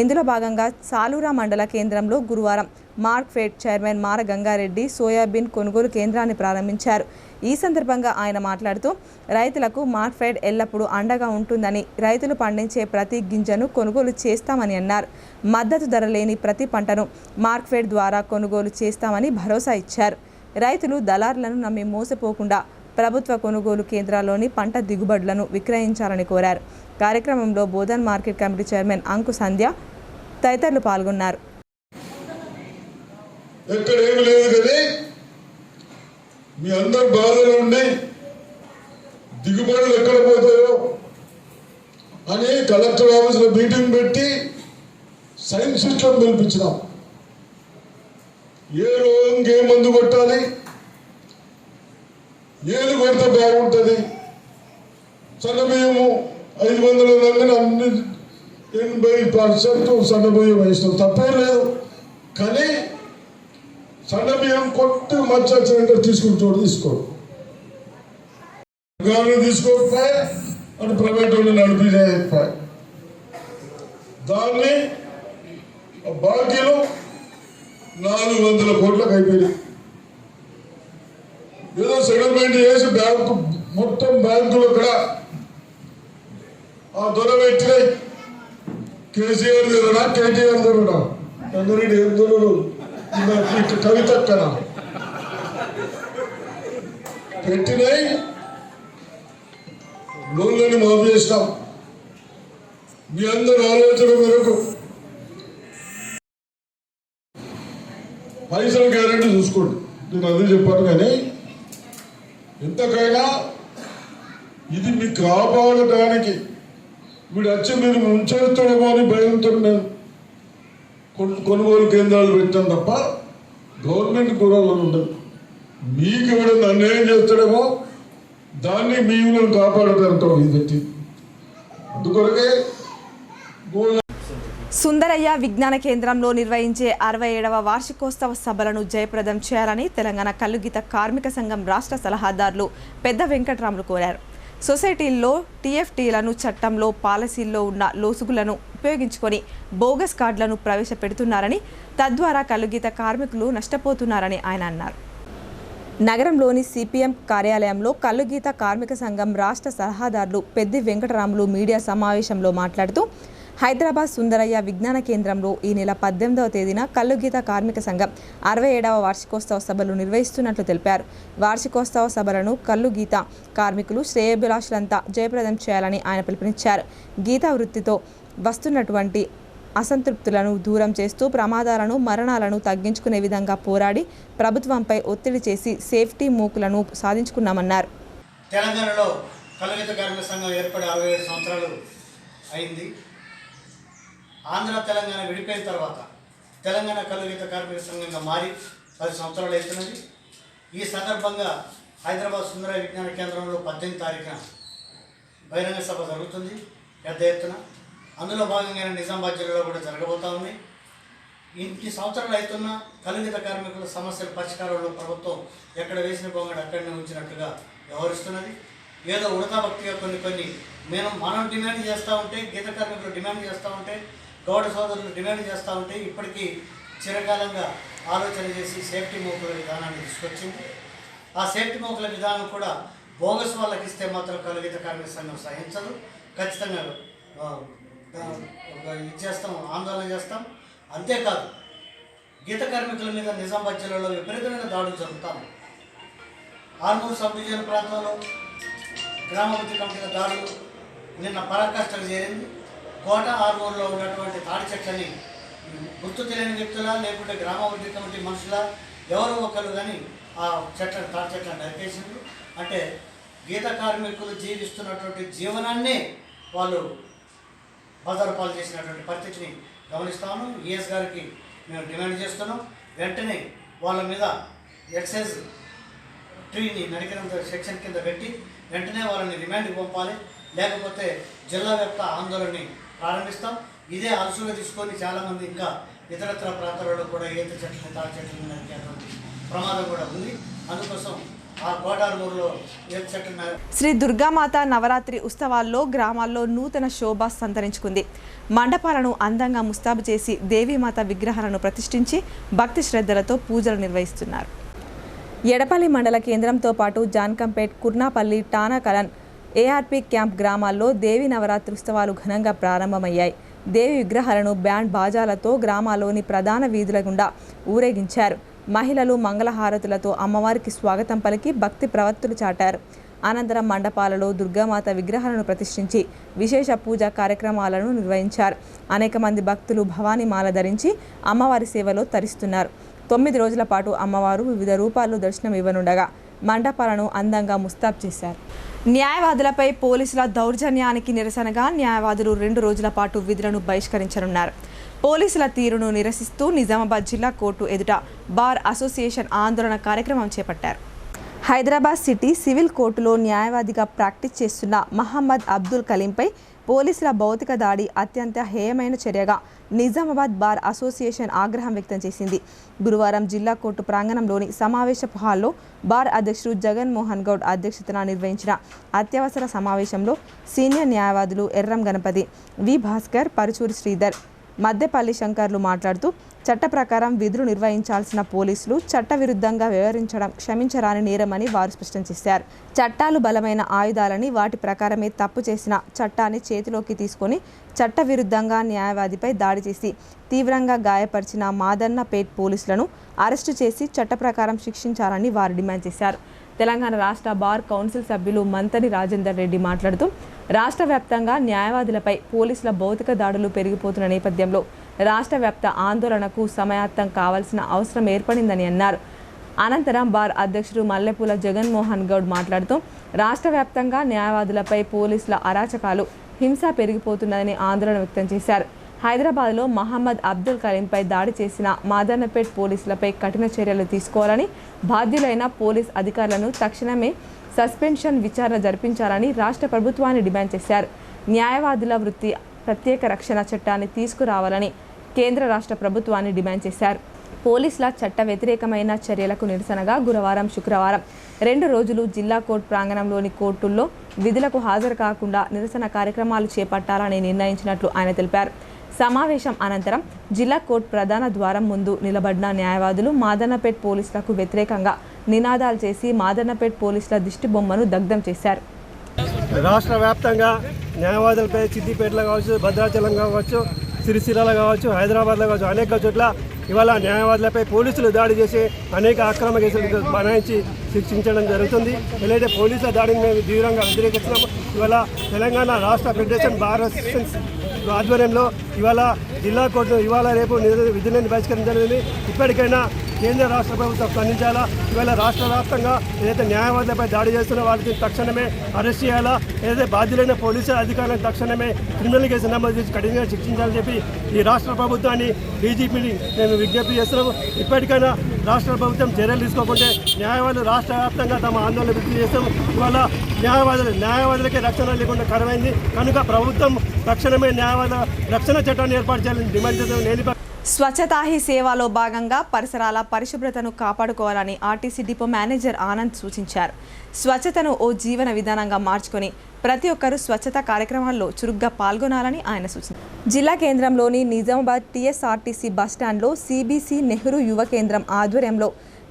ఇందులో భాగంగా సాలూరా మండల కేంద్రంలో గురువారం మార్క్ఫెడ్ చైర్మన్ మార గంగారెడ్డి సోయాబీన్ కొనుగోలు కేంద్రాన్ని ప్రారంభించారు. ఈ సందర్భంగా ఆయన మాట్లాడుతూ రైతులకు మార్క్ఫెడ్ ఎల్లప్పుడూ అండగా ఉంటుందని, రైతులు పండించే ప్రతి గింజను కొనుగోలు చేస్తామని అన్నారు. మద్దతు ధర లేని ప్రతి పంటను మార్క్ఫెడ్ ద్వారా కొనుగోలు చేస్తామని భరోసా ఇచ్చారు. రైతులు దళారులను నమ్మి మోసపోకుండా ప్రభుత్వ కొనుగోలు కేంద్రాల్లోని పంట దిగుబడులను విక్రయించాలని కోరారు. కార్యక్రమంలో బోధన్ మార్కెట్ కమిటీ చైర్మన్ అంకు సంధ్య తదితరులు పాల్గొన్నారు. ఎక్కడేమి లేదు కానీ మీ అందరు బాధలు ఉండి దిగుబడులు ఎక్కడ పోతాయో అని కలెక్టర్ ఆఫీసులో మీటింగ్ పెట్టి సైన్స్ సిస్టమ్ పిలిపించినాం. ఏ రోగంకి ఏ మందు కొట్టాలి, ఏది కొడితే బాగుంటుంది, సన్నబియ్యము 500 మందిని అన్ని 80% సన్నబియ్యం వేసినాం, తప్పేం లేదు. కానీ సన్నబియ్యం కొట్టి మచ్చ సిలిండర్ తీసుకుంటాడు తీసుకోడు, గవర్నమెంట్ తీసుకోకపోయి అని ప్రైవేట్ వాళ్ళు నడిపిపోయి దాన్ని బాకీలు 400 కోట్లకు అయిపోయింది. ఏదో సెటిల్మెంట్ చేసి బ్యాంకు మొత్తం బ్యాంకులు కూడా ఆ దొర పెట్టినాయి. కేసీఆర్ దొరడా కేటీఆర్ దొరడా రంగారెడ్డి ఏం దొరడు కవితక్కన పెట్టినాయి. లోన్లని మాఫీ చేసినాం. మీ అందరూ ఆలోచన మేరకు పైసలు గ్యారెంటీ చూసుకోండి. నేను అదే చెప్పాను. కానీ ఎంతకైనా ఇది మీకు కాపాడటానికి వీడు వచ్చి మీరు ముంచేస్తాడేమో అని భయంతో నేను కొనుగోలు కేంద్రాలు పెట్టాను తప్ప గవర్నమెంట్ కూరలో ఉండదు. మీకు ఎవడన్నా అన్యాయం చేస్తాడేమో దాన్ని మీ ఊళ్ళని కాపాడతారంటాం ఇది పెట్టి. అందుకొరకే సుందరయ్య విజ్ఞాన కేంద్రంలో నిర్వహించే 67వ వార్షికోత్సవ సభలను జయప్రదం చేయాలని తెలంగాణ కల్లుగీత కార్మిక సంఘం రాష్ట్ర సలహాదారులు పెద్ద వెంకట్రాములు కోరారు. సొసైటీల్లో టీఎఫ్టీలను చట్టంలో పాలసీల్లో ఉన్న లోసుగులను ఉపయోగించుకొని బోగస్ కార్డులను ప్రవేశపెడుతున్నారని, తద్వారా కల్లుగీత కార్మికులు నష్టపోతున్నారని ఆయన అన్నారు. నగరంలోని సిపిఎం కార్యాలయంలో కల్లుగీత కార్మిక సంఘం రాష్ట్ర సలహాదారులు పెద్ది వెంకటరాములు మీడియా సమావేశంలో మాట్లాడుతూ హైదరాబాద్ సుందరయ్య విజ్ఞాన కేంద్రంలో ఈ నెల 18వ తేదీన కల్లుగీత కార్మిక సంఘం 67వ వార్షికోత్సవ సభలు నిర్వహిస్తున్నట్లు తెలిపారు. వార్షికోత్సవ సభలను కల్లుగీత కార్మికులు శ్రేయోభిలాషులంతా జయప్రదం చేయాలని ఆయన పిలుపునిచ్చారు. గీతా వృత్తితో వస్తున్నటువంటి అసంతృప్తులను దూరం చేస్తూ ప్రమాదాలను, మరణాలను తగ్గించుకునే విధంగా పోరాడి ప్రభుత్వంపై ఒత్తిడి చేసి సేఫ్టీ మూకులను సాధించుకున్నామన్నారు. తెలంగాణలో కల్లుగీత కార్మిక సంఘం ఏర్పడి 67 సంవత్సరాలు అయింది. ఆంధ్ర తెలంగాణ విడిపోయిన తర్వాత తెలంగాణ కల్లుగీత కార్మిక సంఘంగా మారి 10 సంవత్సరాలు అవుతున్నది. ఈ సందర్భంగా హైదరాబాద్ సుందరయ్య విజ్ఞాన కేంద్రంలో 18 తారీఖున బహిరంగ సభ జరుగుతుంది పెద్ద ఎత్తున. అందులో భాగంగా నిజామాబాద్ జిల్లాలో కూడా జరగబోతూ ఉన్నాయి. ఇన్ని సంవత్సరాలు అవుతున్న కల్లుగీత కార్మికుల సమస్యల పరిష్కారంలో ప్రభుత్వం ఎక్కడ వేసిన బొంగడు అక్కడనే ఉంచినట్టుగా వ్యవహరిస్తున్నది. ఏదో ఉడతాభక్తిగా కొన్ని మనం డిమాండ్ చేస్తూ ఉంటే, గీత కార్మికులు డిమాండ్ చేస్తూ ఉంటే, గౌడ సోదరులు డిమాండ్ చేస్తూ ఉంటే ఇప్పటికీ చిరకాలంగా ఆలోచన చేసి సేఫ్టీ మోకుల విధానాన్ని తీసుకొచ్చింది. ఆ సేఫ్టీ మోకుల విధానం కూడా బోగస్ వాళ్ళకి ఇస్తే మాత్రం కల్లుగీత కార్మిక సంఘం సహించదు. ఖచ్చితంగా ఇది చేస్తాం, ఆందోళన చేస్తాం. అంతేకాదు గీత కార్మికుల మీద నిజామాబాద్ జిల్లాలో విపరీతమైన దాడులు జరుగుతాయి. ఆర్మూరు సబ్ డివిజన్ ప్రాంతంలో గ్రామాభివృద్ధి కమిటీల దాడులు నిన్న పరాకాష్ఠకు చేరింది. కోట ఆర్మూరులో ఉన్నటువంటి తాడి చెట్లని గుర్తు తెలియని వ్యక్తుల లేకుంటే గ్రామాభివృద్ధి కమిటీ మనుషుల ఎవరో ఒకరు కానీ ఆ చెట్లను తాడి చెట్లను నరికేసిండ్రు. అంటే గీత కార్మికులు జీవిస్తున్నటువంటి జీవనాన్ని వాళ్ళు బజారుపాలు చేసినటువంటి పరిస్థితిని గమనిస్తాను. ఈఎస్ గారికి మేము డిమాండ్ చేస్తున్నాం. వెంటనే వాళ్ళ మీద ఎక్సైజ్ ట్రీని నరికినంత సెక్షన్ కింద పెట్టి వెంటనే వాళ్ళని రిమాండ్కి పంపాలి. లేకపోతే జిల్లా వ్యాప్త ఆందోళనని ప్రారంభిస్తాం. ఇదే అలసుగా తీసుకొని చాలామంది ఇంకా ఇతరత్ర ప్రాంతాలలో కూడా ఈత చెట్లని తాడి చెట్లను నరికేటువంటి ప్రమాదం కూడా ఉంది. అందుకోసం ఆ కోటార్మూరులో ఈత చెట్లను శ్రీ దుర్గామాత నవరాత్రి ఉత్సవాల్లో గ్రామాల్లో నూతన శోభ సంతరించుకుంది. మండపాలను అందంగా ముస్తాబు చేసి దేవీమాత విగ్రహాలను ప్రతిష్ఠించి భక్తి శ్రద్ధలతో పూజలు నిర్వహిస్తున్నారు. ఎడపల్లి మండల కేంద్రంతో పాటు జాన్కంపేట్, కుర్నాపల్లి, టానాకలన్, ఏఆర్పీ క్యాంప్ గ్రామాల్లో దేవి నవరాత్రి ఉత్సవాలు ఘనంగా ప్రారంభమయ్యాయి. దేవి విగ్రహాలను బ్యాండ్ బాజాలతో గ్రామాల్లోని ప్రధాన వీధుల గుండా ఊరేగించారు. మహిళలు మంగళహారతులతో అమ్మవారికి స్వాగతం పలికి భక్తి ప్రవత్తులు చాటారు. అనంతరం మండపాలలో దుర్గామాత విగ్రహాలను ప్రతిష్ఠించి విశేష పూజా కార్యక్రమాలను నిర్వహించారు. అనేక మంది భక్తులు భవానీమాల ధరించి అమ్మవారి సేవలో తరిస్తున్నారు. 9 రోజుల పాటు అమ్మవారు వివిధ రూపాల్లో దర్శనం ఇవ్వనుండగా మండపాలను అందంగా ముస్తాబ్ చేశారు. న్యాయవాదులపై పోలీసుల దౌర్జన్యానికి నిరసనగా న్యాయవాదులు 2 రోజుల పాటు విధులను బహిష్కరించనున్నారు. పోలీసుల తీరును నిరసిస్తూ నిజామాబాద్ జిల్లా కోర్టు ఎదుట బార్ అసోసియేషన్ ఆందోళన కార్యక్రమం చేపట్టారు. హైదరాబాద్ సిటీ సివిల్ కోర్టులో న్యాయవాదిగా ప్రాక్టీస్ చేస్తున్న మహమ్మద్ అబ్దుల్ కలీంపై పోలీసుల భౌతిక దాడి అత్యంత హేయమైన చర్యగా నిజామాబాద్ బార్ అసోసియేషన్ ఆగ్రహం వ్యక్తం చేసింది. గురువారం జిల్లా కోర్టు ప్రాంగణంలోని సమావేశపు హాల్లో బార్ అధ్యక్షుడు జగన్మోహన్ గౌడ్ అధ్యక్షతన నిర్వహించిన అత్యవసర సమావేశంలో సీనియర్ న్యాయవాదులు ఎర్రం గణపతి, వి భాస్కర్, పరుచూరి శ్రీధర్, మద్దెపల్లి శంకర్లు మాట్లాడుతూ చట్ట ప్రకారం విధులు నిర్వహించాల్సిన పోలీసులు చట్టవిరుద్ధంగా వ్యవహరించడం క్షమించరాని నేరమని వారు స్పష్టం చేశారు. చట్టాలు బలమైన ఆయుధాలని, వాటి ప్రకారమే తప్పు చేసిన చట్టాన్ని చేతిలోకి తీసుకొని చట్టవిరుద్ధంగా న్యాయవాదిపై దాడి చేసి తీవ్రంగా గాయపరిచిన మాదన్నపేట్ పోలీసులను అరెస్టు చేసి చట్ట ప్రకారం శిక్షించాలని వారు డిమాండ్ చేశారు. తెలంగాణ రాష్ట్ర బార్ కౌన్సిల్ సభ్యులు మంతని రాజేందర్ రెడ్డి మాట్లాడుతూ రాష్ట్ర వ్యాప్తంగా న్యాయవాదులపై పోలీసుల భౌతిక దాడులు పెరిగిపోతున్న నేపథ్యంలో రాష్ట్ర వ్యాప్త ఆందోళనకు సమాయత్తం కావాల్సిన అవసరం ఏర్పడిందని అన్నారు. అనంతరం బార్ అధ్యక్షుడు మల్లెపూల జగన్మోహన్ గౌడ్ మాట్లాడుతూ రాష్ట్ర వ్యాప్తంగా న్యాయవాదులపై పోలీసుల అరాచకాలు, హింస పెరిగిపోతున్నదని ఆందోళన వ్యక్తం చేశారు. హైదరాబాద్లో మహమ్మద్ అబ్దుల్ కలీంపై దాడి చేసిన మాదన్నపేట్ పోలీసులపై కఠిన చర్యలు తీసుకోవాలని, బాధ్యులైన పోలీస్ అధికారులను తక్షణమే సస్పెన్షన్ విచారణ జరిపించాలని రాష్ట్ర ప్రభుత్వాన్ని డిమాండ్ చేశారు. న్యాయవాదుల వృత్తి ప్రత్యేక రక్షణ చట్టాన్ని తీసుకురావాలని కేంద్ర రాష్ట్ర ప్రభుత్వాన్ని డిమాండ్ చేశారు. పోలీసుల చట్ట వ్యతిరేకమైన చర్యలకు నిరసనగా గురువారం, శుక్రవారం 2 రోజులు జిల్లా కోర్టు ప్రాంగణంలోని కోర్టుల్లో విధులకు హాజరు కాకుండా నిరసన కార్యక్రమాలు చేపట్టాలని నిర్ణయించినట్లు ఆయన తెలిపారు. సమావేశం అనంతరం జిల్లా కోర్టు ప్రధాన ద్వారం ముందు నిలబడిన న్యాయవాదులు మాదన్నపేట్ పోలీసులకు వ్యతిరేకంగా నినాదాలు చేసి మాదన్నపేట్ పోలీసుల దిష్టి బొమ్మను దగ్ధం చేశారు. రాష్ట్ర వ్యాప్తంగా న్యాయవాదులపై సిద్దిపేటలో కావచ్చు, భద్రాచలం కావచ్చు, సిరిసిల్లలో కావచ్చు, హైదరాబాద్లో కావచ్చు, అనేక చోట్ల ఇవాళ న్యాయవాదులపై పోలీసులు దాడి చేసి అనేక అక్రమ కేసులు బనాయించి శిక్షించడం జరుగుతుంది. ఏదైతే పోలీసుల దాడిని మేము తీవ్రంగా వ్యతిరేకిస్తున్నాము. ఇవాళ తెలంగాణ రాష్ట్ర ఫెడరేషన్ బార్ అసోసియేషన్ ఆధ్వర్యంలో ఇవాళ జిల్లా కోర్టు ఇవాళ రేపు విధులను బహిష్కరించడం. ఇప్పటికైనా కేంద్ర రాష్ట్ర ప్రభుత్వం స్పందించాలా. ఇవాళ రాష్ట్ర వ్యాప్తంగా ఏదైతే న్యాయవాదులపై దాడి చేస్తున్న వాళ్ళకి తక్షణమే అరెస్ట్ చేయాలా. ఏదైతే బాధ్యులైన పోలీసు అధికారులను తక్షణమే క్రిమినల్ కేసు నమోదు చేసి కఠినంగా శిక్షించాలని చెప్పి ఈ రాష్ట్ర ప్రభుత్వాన్ని, డీజీపీని మేము విజ్ఞప్తి చేస్తున్నాము. ఇప్పటికైనా రాష్ట్ర ప్రభుత్వం చర్యలు తీసుకోకుంటే న్యాయవాదులు రాష్ట్ర వ్యాప్తంగా తమ ఆందోళన వ్యక్తం చేస్తాము. ఇవాళ న్యాయవాదులకే రక్షణ లేకుండా కరమైంది కనుక ప్రభుత్వం తక్షణమే న్యాయవాద రక్షణ చట్టాన్ని ఏర్పాటు చేయాలని డిమాండ్ చేస్తాము. స్వచ్ఛతా హీ సేవలో భాగంగా పరిసరాల పరిశుభ్రతను కాపాడుకోవాలని ఆర్టీసీ డిపో మేనేజర్ ఆనంద్ సూచించారు. స్వచ్ఛతను ఓ జీవన విధానంగా మార్చుకొని ప్రతి ఒక్కరూ స్వచ్ఛతా కార్యక్రమాల్లో చురుగ్గా పాల్గొనాలని ఆయన సూచించారు. జిల్లా కేంద్రంలోని నిజామాబాద్ టీఎస్ఆర్టీసీ బస్టాండ్లో సిబిసి నెహ్రూ యువ కేంద్రం ఆధ్వర్యంలో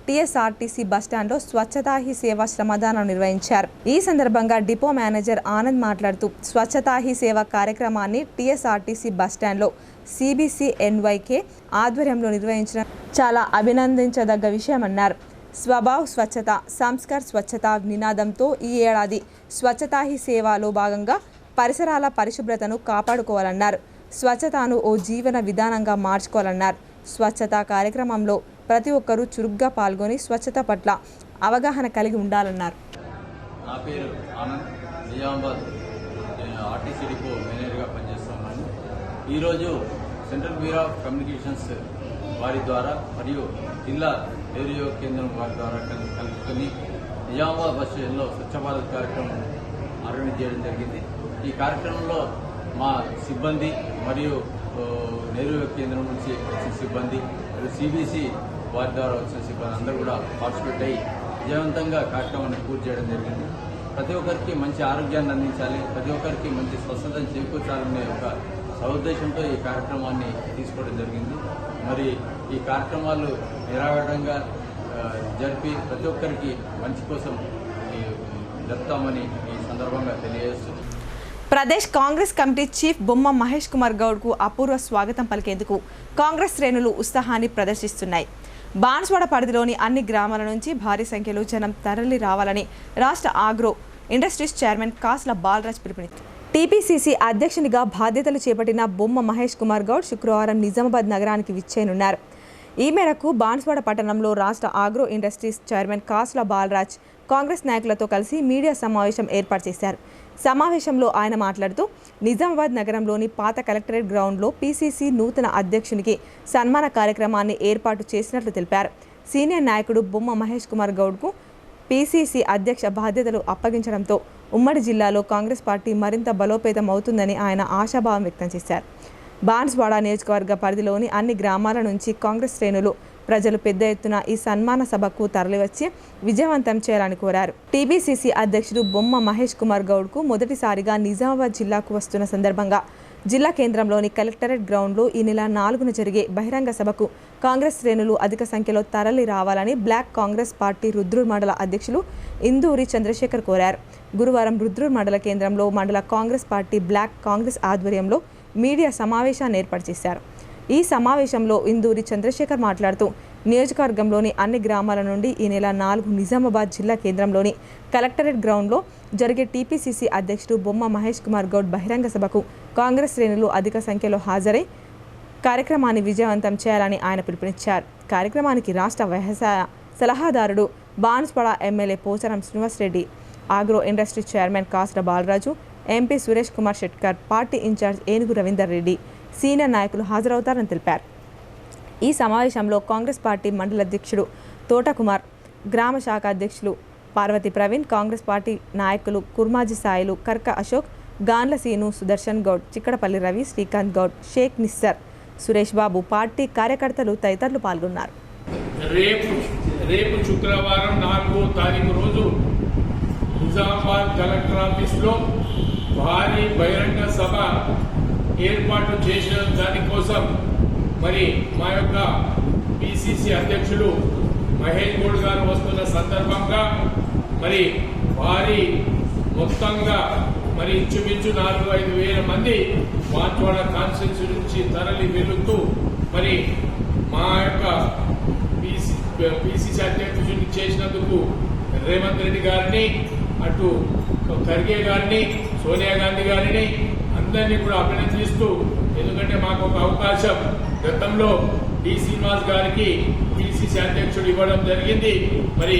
టీఎస్ఆర్టీసీ బస్టాండ్లో స్వచ్ఛతా హీ సేవ శ్రమదానం నిర్వహించారు. ఈ సందర్భంగా డిపో మేనేజర్ ఆనంద్ మాట్లాడుతూ స్వచ్ఛతా హీ సేవ కార్యక్రమాన్ని టీఎస్ఆర్టీసీ బస్టాండ్లో CBCNYK ఆధ్వర్యంలో నిర్వహించడం చాలా అభినందించదగ్గ విషయమన్నారు. స్వభావ్ స్వచ్ఛత సంస్కార్ స్వచ్ఛత నినాదంతో ఈ ఏడాది స్వచ్ఛతా హీ సేవలో భాగంగా పరిసరాల పరిశుభ్రతను కాపాడుకోవాలన్నారు. స్వచ్ఛతను ఓ జీవన విధానంగా మార్చుకోవాలన్నారు. స్వచ్ఛతా కార్యక్రమంలో ప్రతి ఒక్కరూ చురుగ్గా పాల్గొని స్వచ్ఛత పట్ల అవగాహన కలిగి ఉండాలన్నారు. నా పేరు ఆనంద్, నిజామాబాద్ ఆర్టీసీ డిపో మేనేజర్గా పనిచేస్తున్నాను. ఈరోజు సెంట్రల్ బ్యూరో ఆఫ్ కమ్యూనికేషన్స్ వారి ద్వారా మరియు జిల్లా రేడియో కేంద్రం వారి ద్వారా కలుపుకొని నిజామాబాద్ బస్ స్టేషన్లో స్వచ్ఛ భారత్ కార్యక్రమం ఆర్గనైజ్ చేయడం జరిగింది. ఈ కార్యక్రమంలో మా సిబ్బంది మరియు రేడియో కేంద్రం నుంచి వచ్చిన సిబ్బంది మరియు CBC వారి ద్వారా వచ్చిన సిబ్బంది అందరూ కూడా పార్టిసిపేట్ అయ్యి విజయవంతంగా కార్యక్రమాన్ని పూర్తి చేయడం జరిగింది. ప్రతి ఒక్కరికి మంచి ఆరోగ్యాన్ని అందించాలి, ప్రతి ఒక్కరికి మంచి స్వస్థతను చేకూర్చాలనే ఒక సదుద్దేశంతో ఈ కార్యక్రమాన్ని తీసుకోవడం జరిగింది. మరి ఈ కార్యక్రమాలు నిరాడంగా జరిపి ప్రతి ఒక్కరికి మంచి కోసం జరుపుతామని ఈ సందర్భంగా తెలియజేస్తుంది. ప్రదేశ్ కాంగ్రెస్ కమిటీ చీఫ్ బొమ్మ మహేష్ కుమార్ గౌడ్కు అపూర్వ స్వాగతం పలికేందుకు కాంగ్రెస్ శ్రేణులు ఉత్సాహాన్ని ప్రదర్శిస్తున్నాయి. బాన్స్వాడ పరిధిలోని అన్ని గ్రామాల నుంచి భారీ సంఖ్యలో జనం తరలి రావాలని రాష్ట్ర agro industries chairman Kasla Balraj పిలుపునిచ్చారు. TPCC అధ్యక్షునిగా బాధ్యతలు చేపట్టిన బొమ్మ మహేష్ కుమార్ గౌడ్ శుక్రవారం నిజామాబాద్ నగరానికి విచ్చేయనున్నారు. ఈ మేరకు బాన్స్వాడ పట్టణంలో రాష్ట్ర agro industries chairman Kasla Balaraj Congress నాయకులతో కలిసి మీడియా సమావేశం ఏర్పాటు చేశారు. సమావేశంలో ఆయన మాట్లాడుతూ నిజామాబాద్ నగరంలోని పాత కలెక్టరేట్ గ్రౌండ్లో PCC నూతన అధ్యక్షునికి సన్మాన కార్యక్రమాన్ని ఏర్పాటు చేసినట్లు తెలిపారు. సీనియర్ నాయకుడు బొమ్మ మహేష్ కుమార్ గౌడ్కు PCC అధ్యక్ష బాధ్యతలు అప్పగించడంతో ఉమ్మడి జిల్లాలో కాంగ్రెస్ పార్టీ మరింత బలోపేతం అవుతుందని ఆయన ఆశాభావం వ్యక్తం చేశారు. బాన్స్వాడ నియోజకవర్గ పరిధిలోని అన్ని గ్రామాల నుంచి కాంగ్రెస్ శ్రేణులు ప్రజలు పెద్ద ఎత్తున ఈ సన్మాన సభకు తరలివచ్చి విజయవంతం చేయాలని కోరారు. TPCC అధ్యక్షుడు బొమ్మ మహేష్ కుమార్ గౌడ్కు మొదటిసారిగా నిజామాబాద్ జిల్లాకు వస్తున్న సందర్భంగా జిల్లా కేంద్రంలోని కలెక్టరేట్ గ్రౌండ్లో ఈ నెల 4న జరిగే బహిరంగ సభకు కాంగ్రెస్ శ్రేణులు అధిక సంఖ్యలో తరలి రావాలని బ్లాక్ కాంగ్రెస్ పార్టీ రుద్రూర్ మండల అధ్యక్షులు ఇందూరి చంద్రశేఖర్ కోరారు. గురువారం రుద్రూర్ మండల కేంద్రంలో మండల కాంగ్రెస్ పార్టీ బ్లాక్ కాంగ్రెస్ ఆధ్వర్యంలో మీడియా సమావేశాన్ని ఏర్పాటు చేశారు. ఈ సమావేశంలో ఇందూరి చంద్రశేఖర్ మాట్లాడుతూ నియోజకవర్గంలోని అన్ని గ్రామాల నుండి ఈ నెల 4 నిజామాబాద్ జిల్లా కేంద్రంలోని కలెక్టరేట్ గ్రౌండ్లో జరిగే TPCC అధ్యక్షుడు బొమ్మ మహేష్ కుమార్ గౌడ్ బహిరంగ సభకు కాంగ్రెస్ శ్రేణులు అధిక సంఖ్యలో హాజరై కార్యక్రమాన్ని విజయవంతం చేయాలని ఆయన పిలుపునిచ్చారు. కార్యక్రమానికి రాష్ట్ర వ్యవసాయ సలహాదారుడు Banswada MLA Pocharam Srinivasareddy, agro industry chairman Kasra Balaraju, MP Suresh Kumar Shetkar, party incharge Enugu Ravinder Reddy, senior నాయకులు హాజరవుతారని తెలిపారు. ఈ సమావేశంలో కాంగ్రెస్ పార్టీ మండల అధ్యక్షుడు తోటకుమార్, గ్రామ శాఖ అధ్యక్షులు పార్వతి ప్రవీణ్, కాంగ్రెస్ పార్టీ నాయకులు కుర్మాజీ సాయిలు, కర్క అశోక్, గాన్ల సీను, సుదర్శన్ గౌడ్, చిక్కడపల్లి రవి, శ్రీకాంత్ గౌడ్, షేక్ నిస్సర్, సురేష్ బాబు, పార్టీ కార్యకర్తలు తదితరులు పాల్గొన్నారు. రేపు శుక్రవారం 4వ తారీఖు రోజు నిజామాబాద్ కలెక్టర్ ఆఫీస్లో భారీ బహిరంగ సభ ఏర్పాటు చేసిన దానికోసం మరి మా యొక్క PCC అధ్యక్షులు మహేష్ గౌడ్ గారు వస్తున్న సందర్భంగా మరి భారీ మొత్తంగా మరి ఇంచుమించు 4-5 వేల మంది బాన్స్వాడ కాన్స్టిట్యూన్సీ నుంచి తరలి వెళుతూ మరి మా యొక్క PCC అధ్యక్షుడిని చేసినందుకు రేవంత్ రెడ్డి గారిని, అటు ఖర్గే గారిని, సోనియా గాంధీ గారిని అందరినీ కూడా అభినందిస్తూ, ఎందుకంటే మాకు ఒక అవకాశం గతంలో డి శ్రీనివాస్ గారికి PCC అధ్యక్షుడు ఇవ్వడం జరిగింది. మరి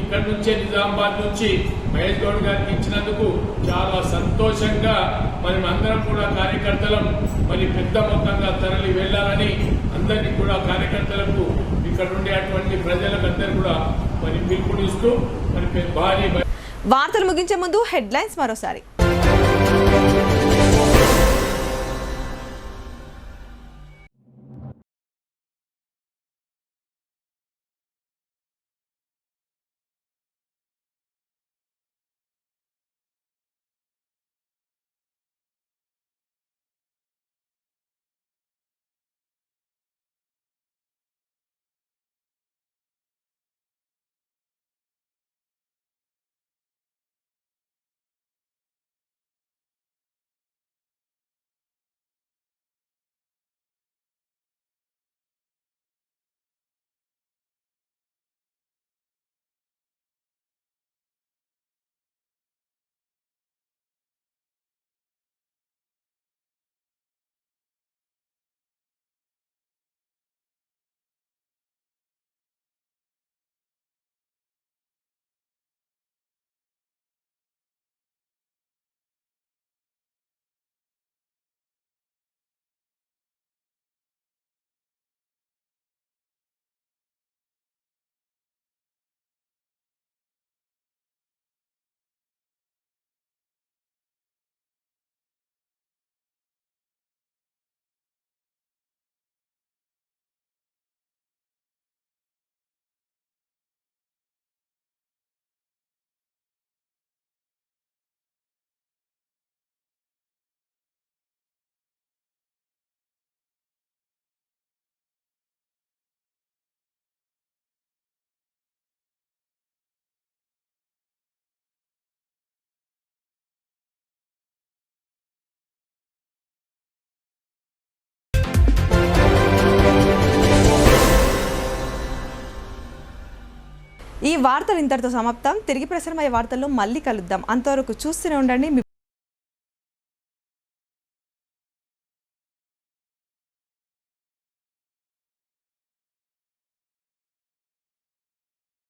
ఇక్కడ నుంచే నిజామాబాద్ నుంచి మహేష్ గౌడ్ గారికి ఇచ్చినందుకు చాలా సంతోషంగా మరి అందరం కూడా కార్యకర్తలం మరి పెద్ద మొత్తంగా తరలి వెళ్లాలని అందరినీ కూడా కార్యకర్తలకు ఇక్కడ ఉండేటువంటి ప్రజలకు అందరూ కూడా మరి పిలుపునిస్తూ మరి భారీ వార్తలు ముగించే ముందు హెడ్లైన్స్ మరోసారి. ఈ వార్తలు ఇంతటితో సమాప్తం. తిరిగి ప్రసారమయ్యే వార్తల్లో మళ్ళీ కలుద్దాం. అంతవరకు చూస్తూనే ఉండండి.